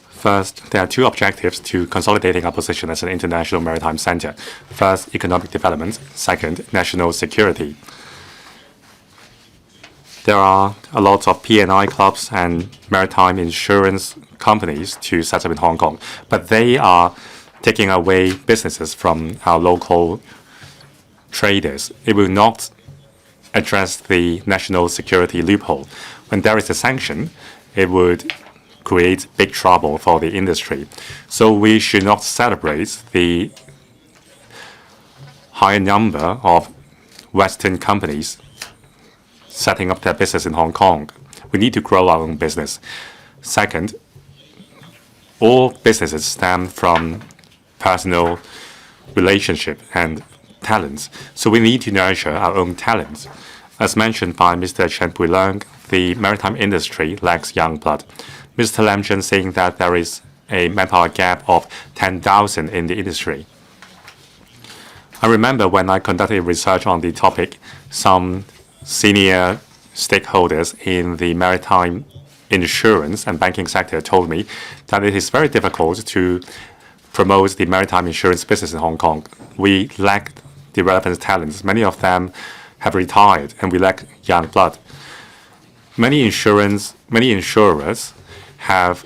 First, there are two objectives to consolidating our position as an international maritime center. First, economic development. Second, national security. There are a lot of P&I clubs and maritime insurance companies to set up in Hong Kong, but they are taking away businesses from our local traders. It will not address the national security loophole. When there is a sanction, it would create big trouble for the industry. So we should not celebrate the high number of Western companies setting up their business in Hong Kong. We need to grow our own business. Second, all businesses stem from personal relationship and talents. So we need to nurture our own talents. As mentioned by Mr. Pui-leung, the maritime industry lacks young blood. Mr. Lam saying that there is a manpower gap of 10,000 in the industry. I remember when I conducted research on the topic, some senior stakeholders in the maritime insurance and banking sector told me that it is very difficult to promote the maritime insurance business in Hong Kong. We lack the relevant talents. Many of them have retired, and we lack young blood. Many insurers have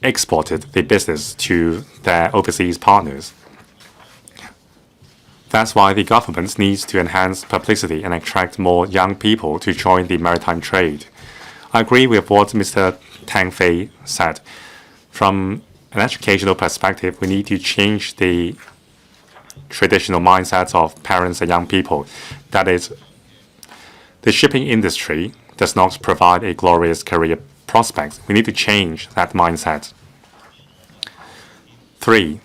exported the business to their overseas partners. That's why the government needs to enhance publicity and attract more young people to join the maritime trade. I agree with what Mr. Tang Fei said. From an educational perspective, we need to change the traditional mindsets of parents and young people. That is, the shipping industry does not provide a glorious career prospect. We need to change that mindset. 3.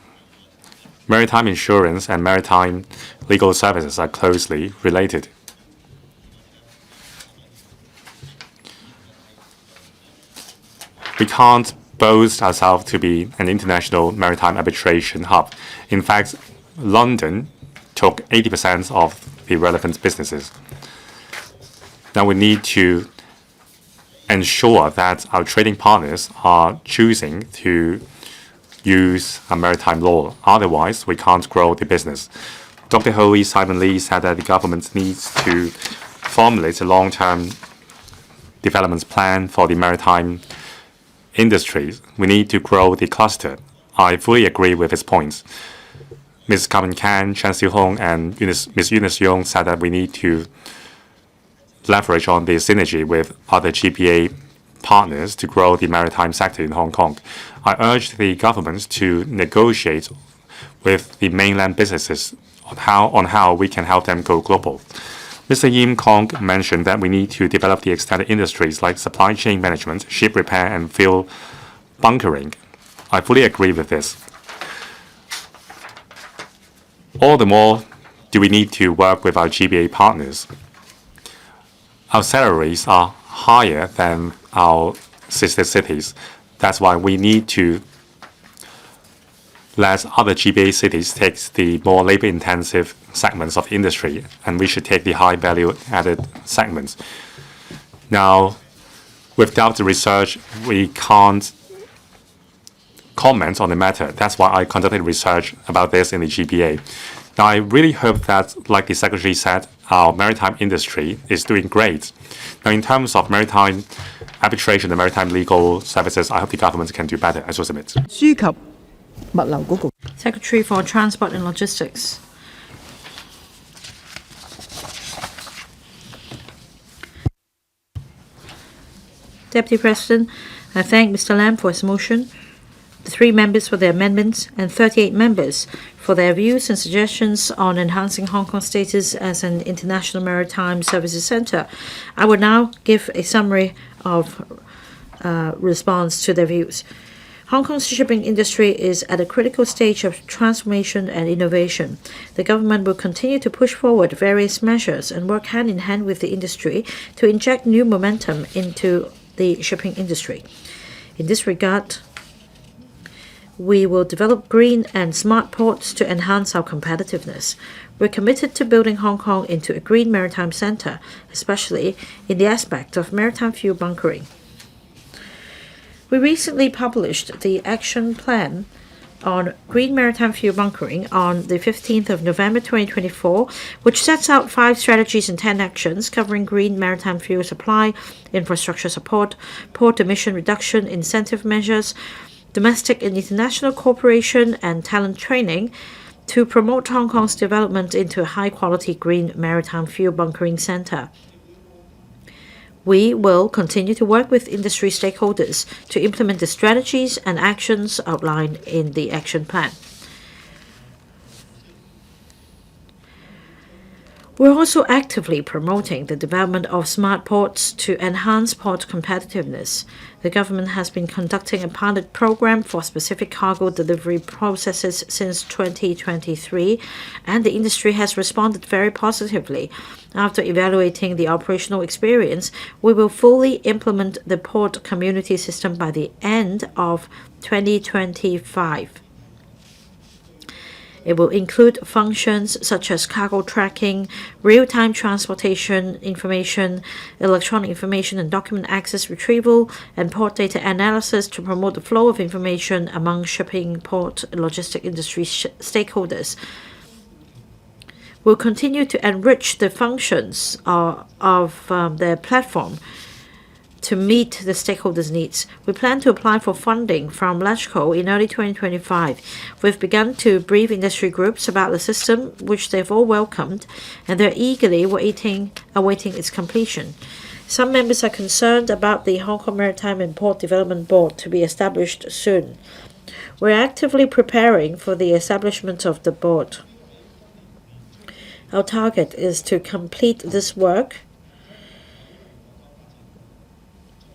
Maritime insurance and maritime legal services are closely related. We can't boast ourselves to be an international maritime arbitration hub. In fact, London took 80% of the relevant businesses. Now we need to ensure that our trading partners are choosing to use a maritime law. Otherwise, we can't grow the business. Dr. Hoey, Simon Lee said that the government needs to formulate a long-term development plan for the maritime industry. We need to grow the cluster. I fully agree with his points. Ms. Carmen Kan, Chan Siu-hong, and Ms. Eunice Yung said that we need to leverage on the synergy with other GPA partners to grow the maritime sector in Hong Kong. I urge the government to negotiate with the mainland businesses on how we can help them go global. Mr. Yim Kong mentioned that we need to develop the extended industries like supply chain management, ship repair, and fuel bunkering. I fully agree with this. All the more do we need to work with our GBA partners. Our salaries are higher than our sister cities. That's why we need to let other GBA cities take the more labor-intensive segments of industry, and we should take the high value-added segments. Now, without the research, we can't comment on the matter. That's why I conducted research about this in the GBA. Now, I really hope that, like the Secretary said, our maritime industry is doing great. Now, in terms of maritime arbitration and maritime legal services, I hope the government can do better. I shall submit. Secretary for Transport and Logistics. Deputy President, I thank Mr. Lam for his motion, the 3 members for their amendments, and 38 members for their views and suggestions on enhancing Hong Kong's status as an international maritime services center. I will now give a summary of response to their views. Hong Kong's shipping industry is at a critical stage of transformation and innovation. The government will continue to push forward various measures and work hand in hand with the industry to inject new momentum into the shipping industry. In this regard, we will develop green and smart ports to enhance our competitiveness. We're committed to building Hong Kong into a green maritime center, especially in the aspect of maritime fuel bunkering. We recently published the action plan on green maritime fuel bunkering on the 15th of November 2024, which sets out 5 strategies and 10 actions covering green maritime fuel supply, infrastructure support, port emission reduction, incentive measures, domestic and international cooperation, and talent training to promote Hong Kong's development into a high-quality green maritime fuel bunkering center. We will continue to work with industry stakeholders to implement the strategies and actions outlined in the action plan. We're also actively promoting the development of smart ports to enhance port competitiveness. The government has been conducting a pilot program for specific cargo delivery processes since 2023, and the industry has responded very positively. After evaluating the operational experience, we will fully implement the port community system by the end of 2025. It will include functions such as cargo tracking, real-time transportation information, electronic information and document access retrieval, and port data analysis to promote the flow of information among shipping, port, and logistic industry stakeholders. We'll continue to enrich the functions of the platform to meet the stakeholders' needs. We plan to apply for funding from LASCO in early 2025. We've begun to brief industry groups about the system, which they've all welcomed, and they're eagerly awaiting its completion. Some members are concerned about the Hong Kong Maritime and Port Development Board to be established soon. We're actively preparing for the establishment of the board. Our target is to complete this work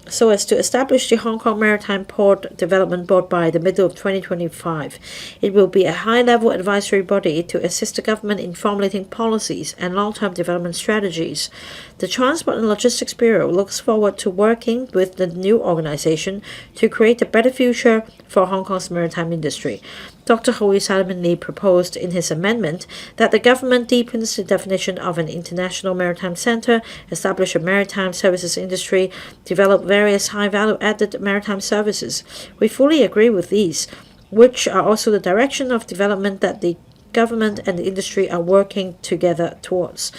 so as to establish the Hong Kong Maritime Port Development Board by the middle of 2025. It will be a high-level advisory body to assist the government in formulating policies and long-term development strategies. The Transport and Logistics Bureau looks forward to working with the new organization to create a better future for Hong Kong's maritime industry. Dr. Hoey proposed in his amendment that the government deepens the definition of an international maritime center, establish a maritime services industry, develop various high-value added maritime services. We fully agree with these, which are also the direction of development that the government and the industry are working together towards.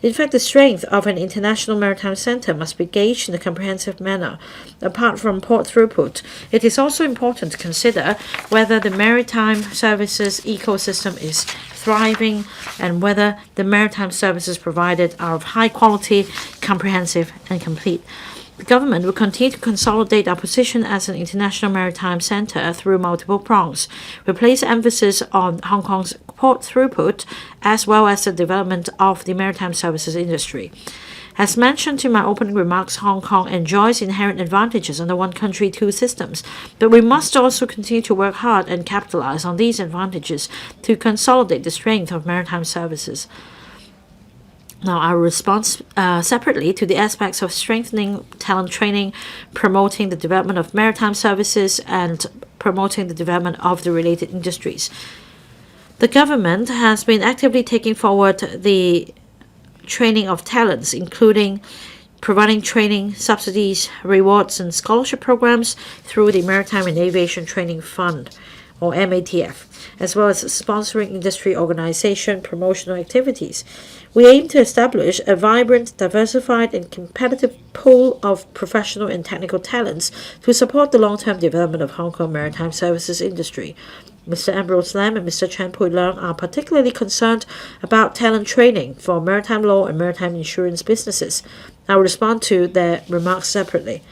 In fact, the strength of an international maritime center must be gauged in a comprehensive manner. Apart from port throughput, it is also important to consider whether the maritime services ecosystem is thriving and whether the maritime services provided are of high quality, comprehensive, and complete. The government will continue to consolidate our position as an international maritime center through multiple prongs. We place emphasis on Hong Kong's port throughput as well as the development of the maritime services industry. As mentioned in my opening remarks, Hong Kong enjoys inherent advantages under one country, two systems, but we must also continue to work hard and capitalize on these advantages to consolidate the strength of maritime services. Now, I will respond separately to the aspects of strengthening talent training, promoting the development of maritime services, and promoting the development of the related industries. The government has been actively taking forward the training of talents, including providing training, subsidies, rewards, and scholarship programs through the Maritime and Aviation Training Fund, or MATF, as well as sponsoring industry organization promotional activities. We aim to establish a vibrant, diversified, and competitive pool of professional and technical talents to support the long-term development of Hong Kong maritime services industry. Mr. Ambrose Lam and Mr. Pui-leung are particularly concerned about talent training for maritime law and maritime insurance businesses. I will respond to their remarks separately.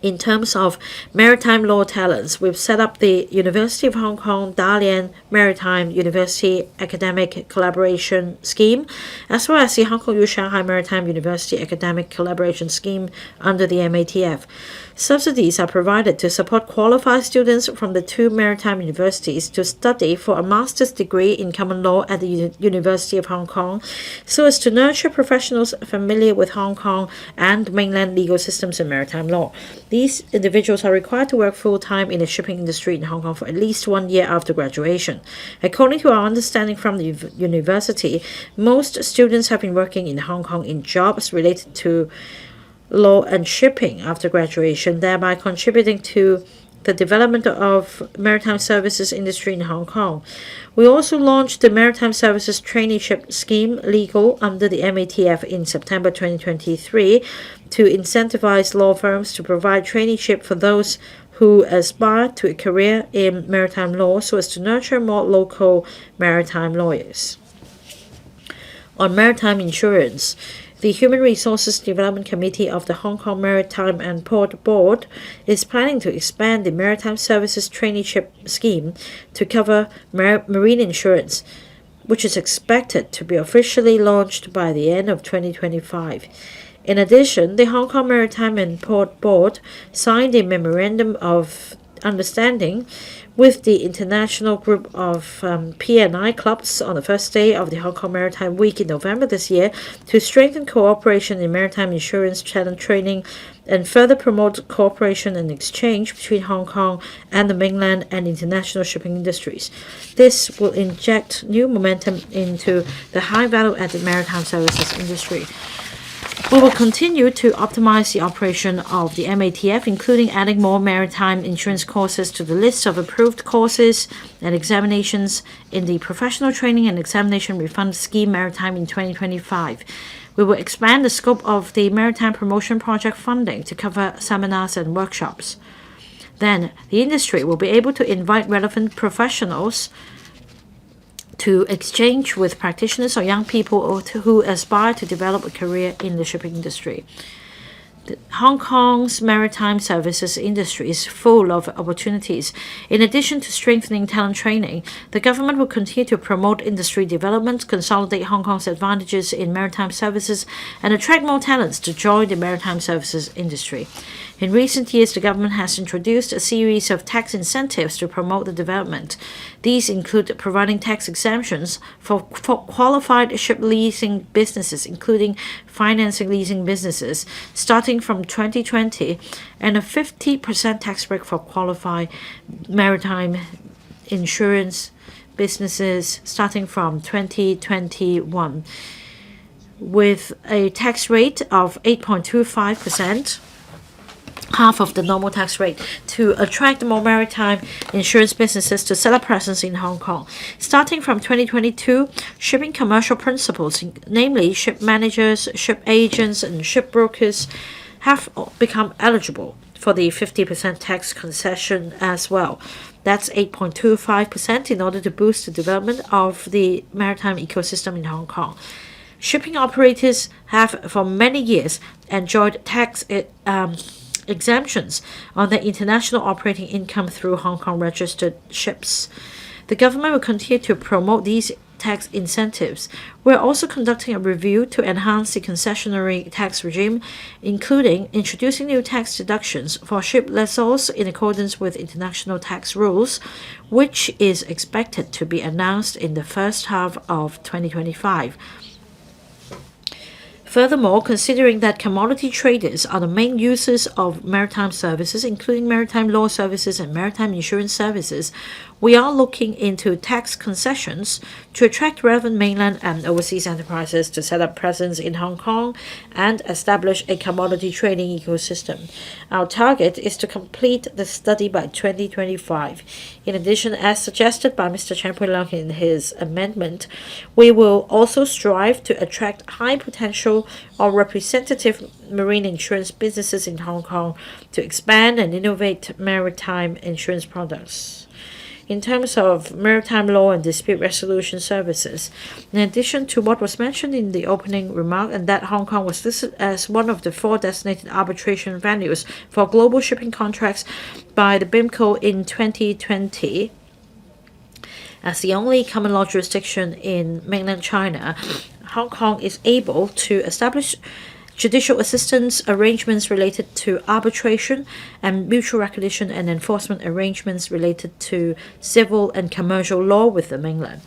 In terms of maritime law talents, we've set up the University of Hong Kong Dalian Maritime University Academic Collaboration Scheme, as well as the Hong Kong U Shanghai Maritime University Academic Collaboration Scheme under the MATF. Subsidies are provided to support qualified students from the two maritime universities to study for a master's degree in common law at the University of Hong Kong, so as to nurture professionals familiar with Hong Kong and mainland legal systems and maritime law. These individuals are required to work full-time in the shipping industry in Hong Kong for at least 1 year after graduation. According to our understanding from the university, most students have been working in Hong Kong in jobs related to law and shipping after graduation, thereby contributing to the development of maritime services industry in Hong Kong. We also launched the Maritime Services Traineeship Scheme Legal under the MATF in September 2023 to incentivize law firms to provide traineeship for those who aspire to a career in maritime law so as to nurture more local maritime lawyers. On maritime insurance, the Human Resources Development Committee of the Hong Kong Maritime and Port Board is planning to expand the Maritime Services Traineeship Scheme to cover marine insurance. which is expected to be officially launched by the end of 2025. In addition, the Hong Kong Maritime and Port Board signed a memorandum of understanding with the international group of P&I clubs on the first day of the Hong Kong Maritime Week in November this year to strengthen cooperation in maritime insurance talent training and further promote cooperation and exchange between Hong Kong and the mainland and international shipping industries. This will inject new momentum into the high value-added maritime services industry. We will continue to optimize the operation of the MATF, including adding more maritime insurance courses to the list of approved courses and examinations in the Professional Training and Examination Refund Scheme Maritime in 2025. We will expand the scope of the Maritime Promotion Project funding to cover seminars and workshops. Then, the industry will be able to invite relevant professionals to exchange with practitioners or young people who aspire to develop a career in the shipping industry. Hong Kong's maritime services industry is full of opportunities. In addition to strengthening talent training, the government will continue to promote industry development, consolidate Hong Kong's advantages in maritime services, and attract more talents to join the maritime services industry. In recent years, the government has introduced a series of tax incentives to promote the development. These include providing tax exemptions for qualified ship leasing businesses, including financing leasing businesses, starting from 2020, and a 50% tax break for qualified maritime insurance businesses starting from 2021, with a tax rate of 8.25%. Half of the normal tax rate, to attract more maritime insurance businesses to set up presence in Hong Kong. Starting from 2022, shipping commercial principals, namely ship managers, ship agents, and ship brokers, have become eligible for the 50% tax concession as well. That's 8.25% in order to boost the development of the maritime ecosystem in Hong Kong. Shipping operators have for many years enjoyed tax exemptions on their international operating income through Hong Kong registered ships. The government will continue to promote these tax incentives. We're also conducting a review to enhance the concessionary tax regime, including introducing new tax deductions for ship lessors in accordance with international tax rules, which is expected to be announced in the first half of 2025. Furthermore, considering that commodity traders are the main users of maritime services, including maritime law services and maritime insurance services, we are looking into tax concessions to attract relevant mainland and overseas enterprises to set up presence in Hong Kong and establish a commodity trading ecosystem. Our target is to complete the study by 2025. In addition, as suggested by Mr. Pui-leung in his amendment, we will also strive to attract high potential or representative marine insurance businesses in Hong Kong to expand and innovate maritime insurance products. In terms of maritime law and dispute resolution services, in addition to what was mentioned in the opening remark, and that Hong Kong was listed as one of the 4 designated arbitration venues for global shipping contracts by the BIMCO in 2020, as the only common law jurisdiction in mainland China, Hong Kong is able to establish judicial assistance arrangements related to arbitration and mutual recognition and enforcement arrangements related to civil and commercial law with the mainland.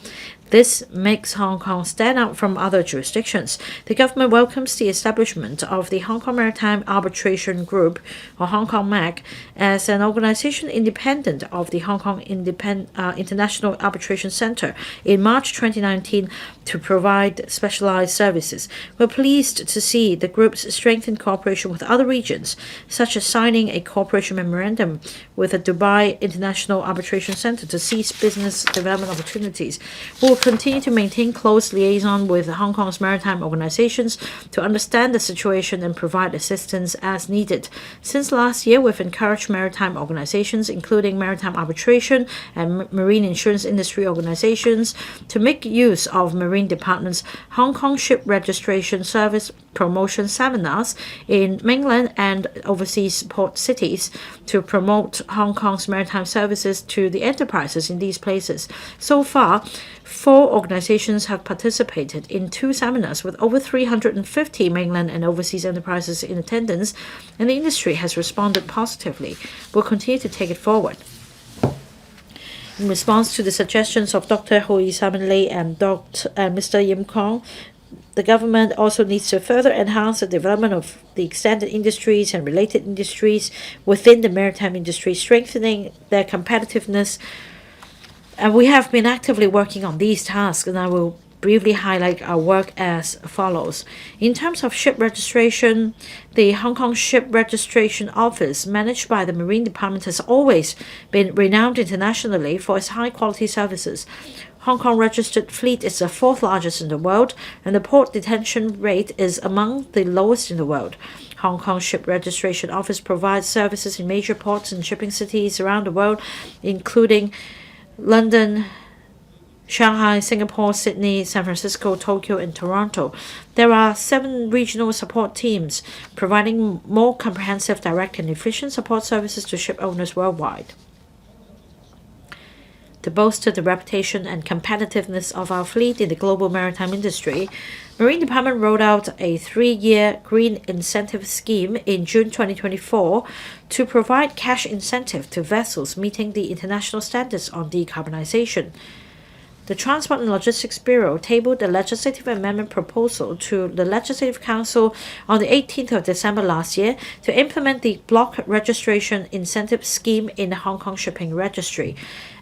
This makes Hong Kong stand out from other jurisdictions. The government welcomes the establishment of the Hong Kong Maritime Arbitration Group, or Hong Kong MAC, as an organization independent of the Hong Kong International Arbitration Center in March 2019 to provide specialized services. We're pleased to see the group's strengthened cooperation with other regions, such as signing a cooperation memorandum with the Dubai International Arbitration Center to seize business development opportunities. We'll continue to maintain close liaison with Hong Kong's maritime organizations to understand the situation and provide assistance as needed. Since last year, we've encouraged maritime organizations, including maritime arbitration and marine insurance industry organizations, to make use of Marine Department's Hong Kong Ship Registration Service promotion seminars in mainland and overseas port cities to promote Hong Kong's maritime services to the enterprises in these places. So far, 4 organizations have participated in 2 seminars with over 350 mainland and overseas enterprises in attendance, and the industry has responded positively. We'll continue to take it forward. In response to the suggestions of Dr. Hoey, Simon Lee, and Mr. Yim Kong, the government also needs to further enhance the development of the extended industries and related industries within the maritime industry, strengthening their competitiveness. And we have been actively working on these tasks, and I will briefly highlight our work as follows. In terms of ship registration, the Hong Kong Ship Registration Office, managed by the Marine Department, has always been renowned internationally for its high-quality services. Hong Kong registered fleet is the 4th largest in the world, and the port detention rate is among the lowest in the world. Hong Kong Ship Registration Office provides services in major ports and shipping cities around the world, including London, Shanghai, Singapore, Sydney, San Francisco, Tokyo, and Toronto. There are 7 regional support teams providing more comprehensive, direct, and efficient support services to ship owners worldwide. To bolster the reputation and competitiveness of our fleet in the global maritime industry, Marine Department rolled out a 3-year green incentive scheme in June 2024 to provide cash incentive to vessels meeting the international standards on decarbonization. The Transport and Logistics Bureau tabled a legislative amendment proposal to the Legislative Council on the 18th of December last year to implement the block registration incentive scheme in the Hong Kong Shipping Registry.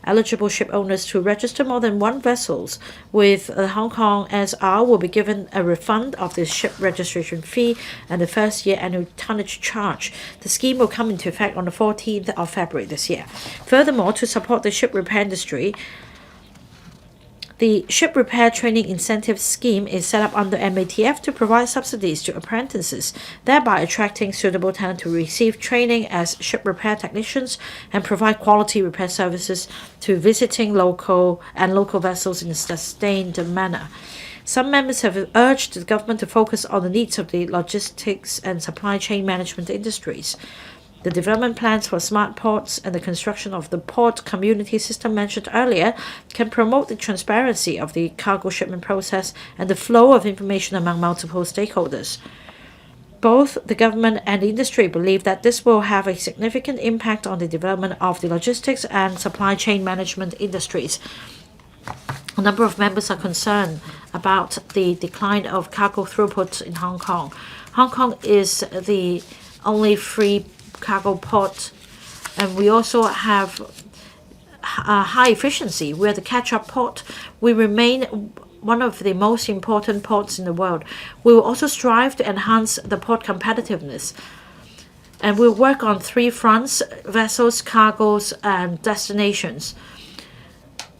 Eligible ship owners who register more than 1 vessels with the Hong Kong SR will be given a refund of the ship registration fee and the first-year annual tonnage charge. The scheme will come into effect on the 14th of February this year. Furthermore, to support the ship repair industry, the Ship Repair Training Incentive Scheme is set up under MATF to provide subsidies to apprentices, thereby attracting suitable talent to receive training as ship repair technicians and provide quality repair services to visiting local vessels in a sustained manner. Some members have urged the government to focus on the needs of the logistics and supply chain management industries. The development plans for smart ports and the construction of the port community system mentioned earlier can promote the transparency of the cargo shipment process and the flow of information among multiple stakeholders. Both the government and the industry believe that this will have a significant impact on the development of the logistics and supply chain management industries. A number of members are concerned about the decline of cargo throughput in Hong Kong. Hong Kong is the only free cargo port, and we also have high efficiency. We're the catch-up port. We remain one of the most important ports in the world. We will also strive to enhance the port competitiveness, and we'll work on 3 fronts: vessels, cargoes, and destinations.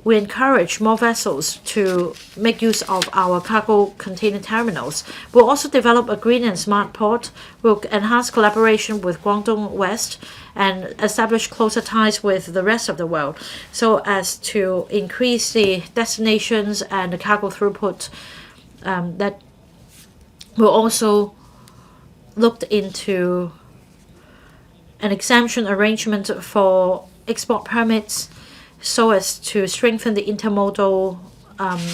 We encourage more vessels to make use of our cargo container terminals. We'll also develop a green and smart port. We'll enhance collaboration with Guangdong West and establish closer ties with the rest of the world so as to increase the destinations and the cargo throughput. That will also look into an exemption arrangement for export permits so as to strengthen the intermodal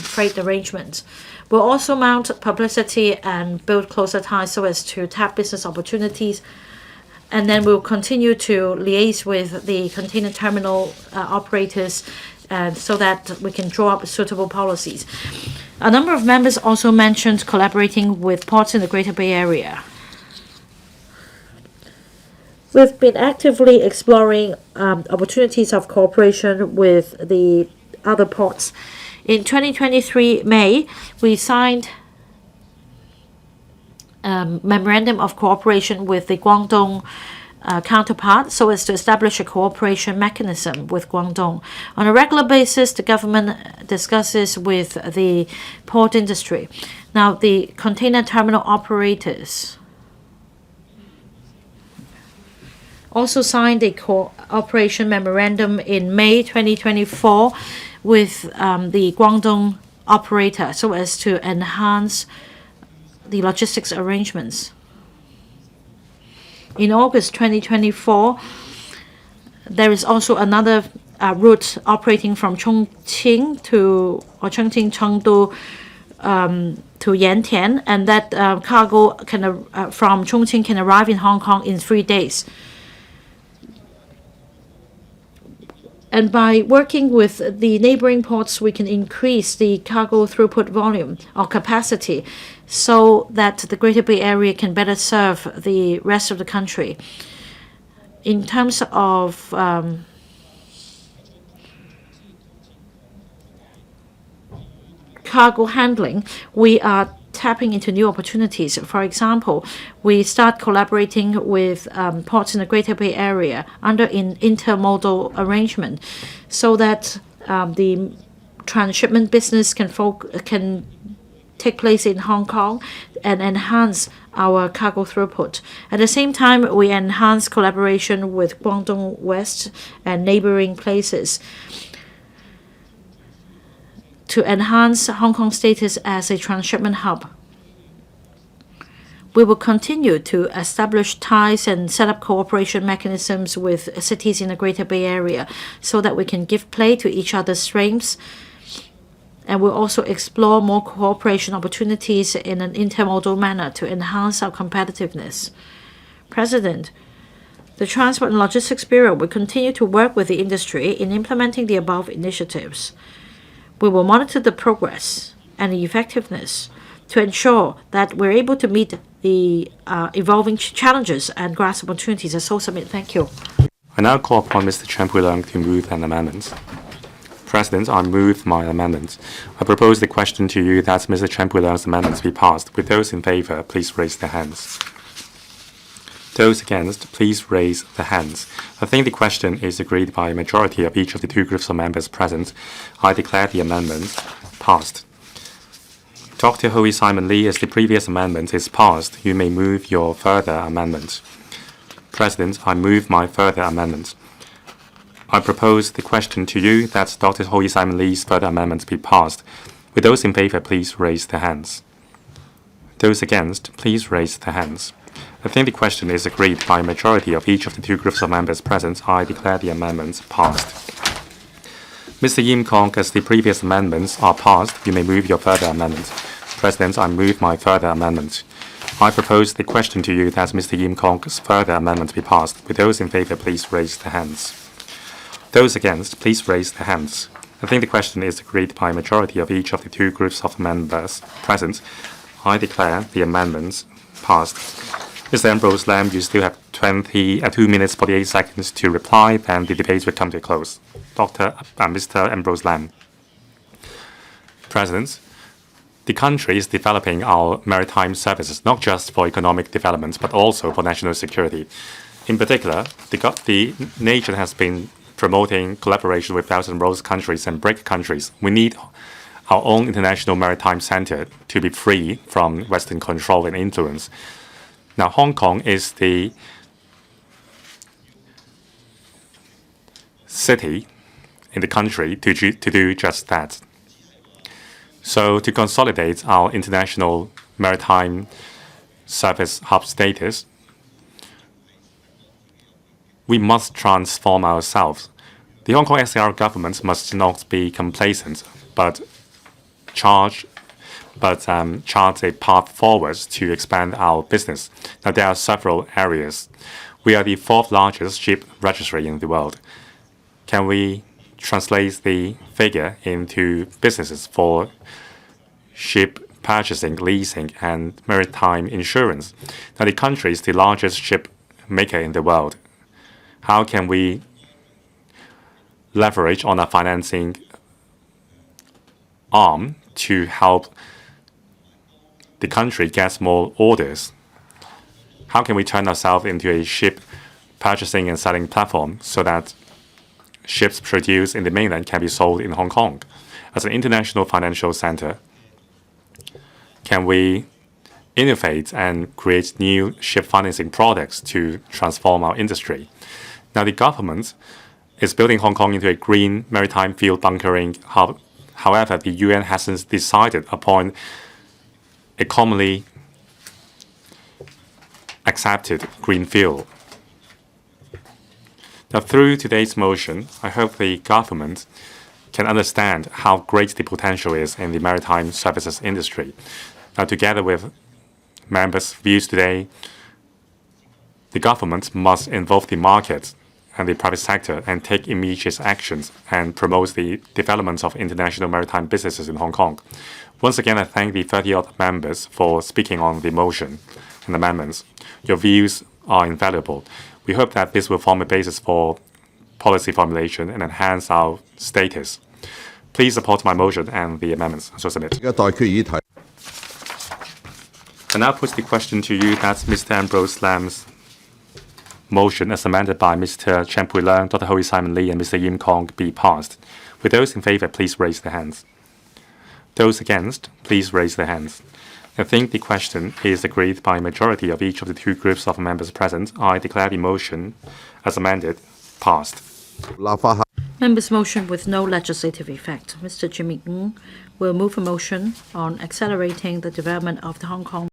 freight arrangements. We'll also mount publicity and build closer ties so as to tap business opportunities. And then we'll continue to liaise with the container terminal operators so that we can draw up suitable policies. A number of members also mentioned collaborating with ports in the Greater Bay Area. We've been actively exploring opportunities of cooperation with the other ports. In 2023 May, we signed a memorandum of cooperation with the Guangdong counterpart so as to establish a cooperation mechanism with Guangdong. On a regular basis, the government discusses with the port industry. Now, the container terminal operators also signed a cooperation memorandum in May 2024 with the Guangdong operator so as to enhance the logistics arrangements. In August 2024, there is also another route operating from Chongqing to Chengdu to Yantian, and that cargo from Chongqing can arrive in Hong Kong in 3 days. And by working with the neighboring ports, we can increase the cargo throughput volume or capacity so that the Greater Bay Area can better serve the rest of the country. In terms of cargo handling, we are tapping into new opportunities. For example, we start collaborating with ports in the Greater Bay Area under an intermodal arrangement so that the transshipment business can take place in Hong Kong and enhance our cargo throughput. At the same time, we enhance collaboration with Guangdong West and neighboring places to enhance Hong Kong's status as a transshipment hub. We will continue to establish ties and set up cooperation mechanisms with cities in the Greater Bay Area so that we can give play to each other's strengths. And we'll also explore more cooperation opportunities in an intermodal manner to enhance our competitiveness. President, the Transport and Logistics Bureau will continue to work with the industry in implementing the above initiatives. We will monitor the progress and the effectiveness to ensure that we're able to meet the evolving challenges and grasp opportunities as so submit. Thank you. I now call upon Mr. Pui-leung to move an amendment. President, I move my amendment. I propose the question to you that Mr. Pui-leung's amendments be passed. With those in favour, please raise their hands. Those against, please raise the hands. I think the question is agreed by a majority of each of the 2 groups of members present. I declare the amendment passed. Dr. Hoey Simon Lee, as the previous amendment is passed, you may move your further amendment. President, I move my further amendment. I propose the question to you that Dr. Hoey Simon Lee's further amendment be passed. With those in favour, please raise their hands. Those against, please raise their hands. I think the question is agreed by a majority of each of the 2 groups of members present. I declare the amendments passed. Mr. Yim Kong, as the previous amendments are passed, you may move your further amendment. President, I move my further amendment. I propose the question to you that Mr. Yim Kong's further amendment be passed. With those in favour, please raise their hands. Those against, please raise their hands. I think the question is agreed by a majority of each of the 2 groups of members present. I declare the amendments passed. Mr. Ambrose Lam, you still have 2 minutes 48 seconds to reply, then the debate will come to a close. Mr. Ambrose Lam. President, the country is developing our maritime services not just for economic development but also for national security. In particular, the nation has been promoting collaboration with Belt and Road countries and BRIC countries. We need our own international maritime center to be free from Western control and influence. Now, Hong Kong is the city in the country to do just that. So to consolidate our international maritime service hub status, we must transform ourselves. The Hong Kong SAR government must not be complacent, but chart a path forward to expand our business. Now, there are several areas. We are the 4th largest ship registry in the world. Can we translate the figure into businesses for ship purchasing, leasing, and maritime insurance? Now, the country is the largest ship maker in the world. How can we leverage on a financing arm to help the country gets more orders? How can we turn ourselves into a ship purchasing and selling platform so that ships produced in the mainland can be sold in Hong Kong? As an international financial center, can we innovate and create new ship financing products to transform our industry? Now, the government is building Hong Kong into a green maritime field bunkering hub. However, the UN hasn't decided upon a commonly accepted green fuel. Now, through today's motion, I hope the government can understand how great the potential is in the maritime services industry. Now, together with members' views today, the government must involve the market and the private sector and take immediate actions and promote the development of international maritime businesses in Hong Kong. Once again, I thank the 30-odd members for speaking on the motion and amendments. Your views are invaluable. We hope that this will form a basis for policy formulation and enhance our status. Please support my motion and the amendments. So submit. I now put the question to you that Mr. Ambrose Lam's motion as amended by Mr. Pui-leung, Dr. Hoey Simon Lee, and Mr. Yim Kong be passed. With those in favor, please raise their hands. Those against, please raise their hands. I think the question is agreed by a majority of each of the two groups of members present. I declare the motion as amended passed. Members' motion with no legislative effect. Mr. Jimmy Ng will move a motion on accelerating the development of the Hong Kong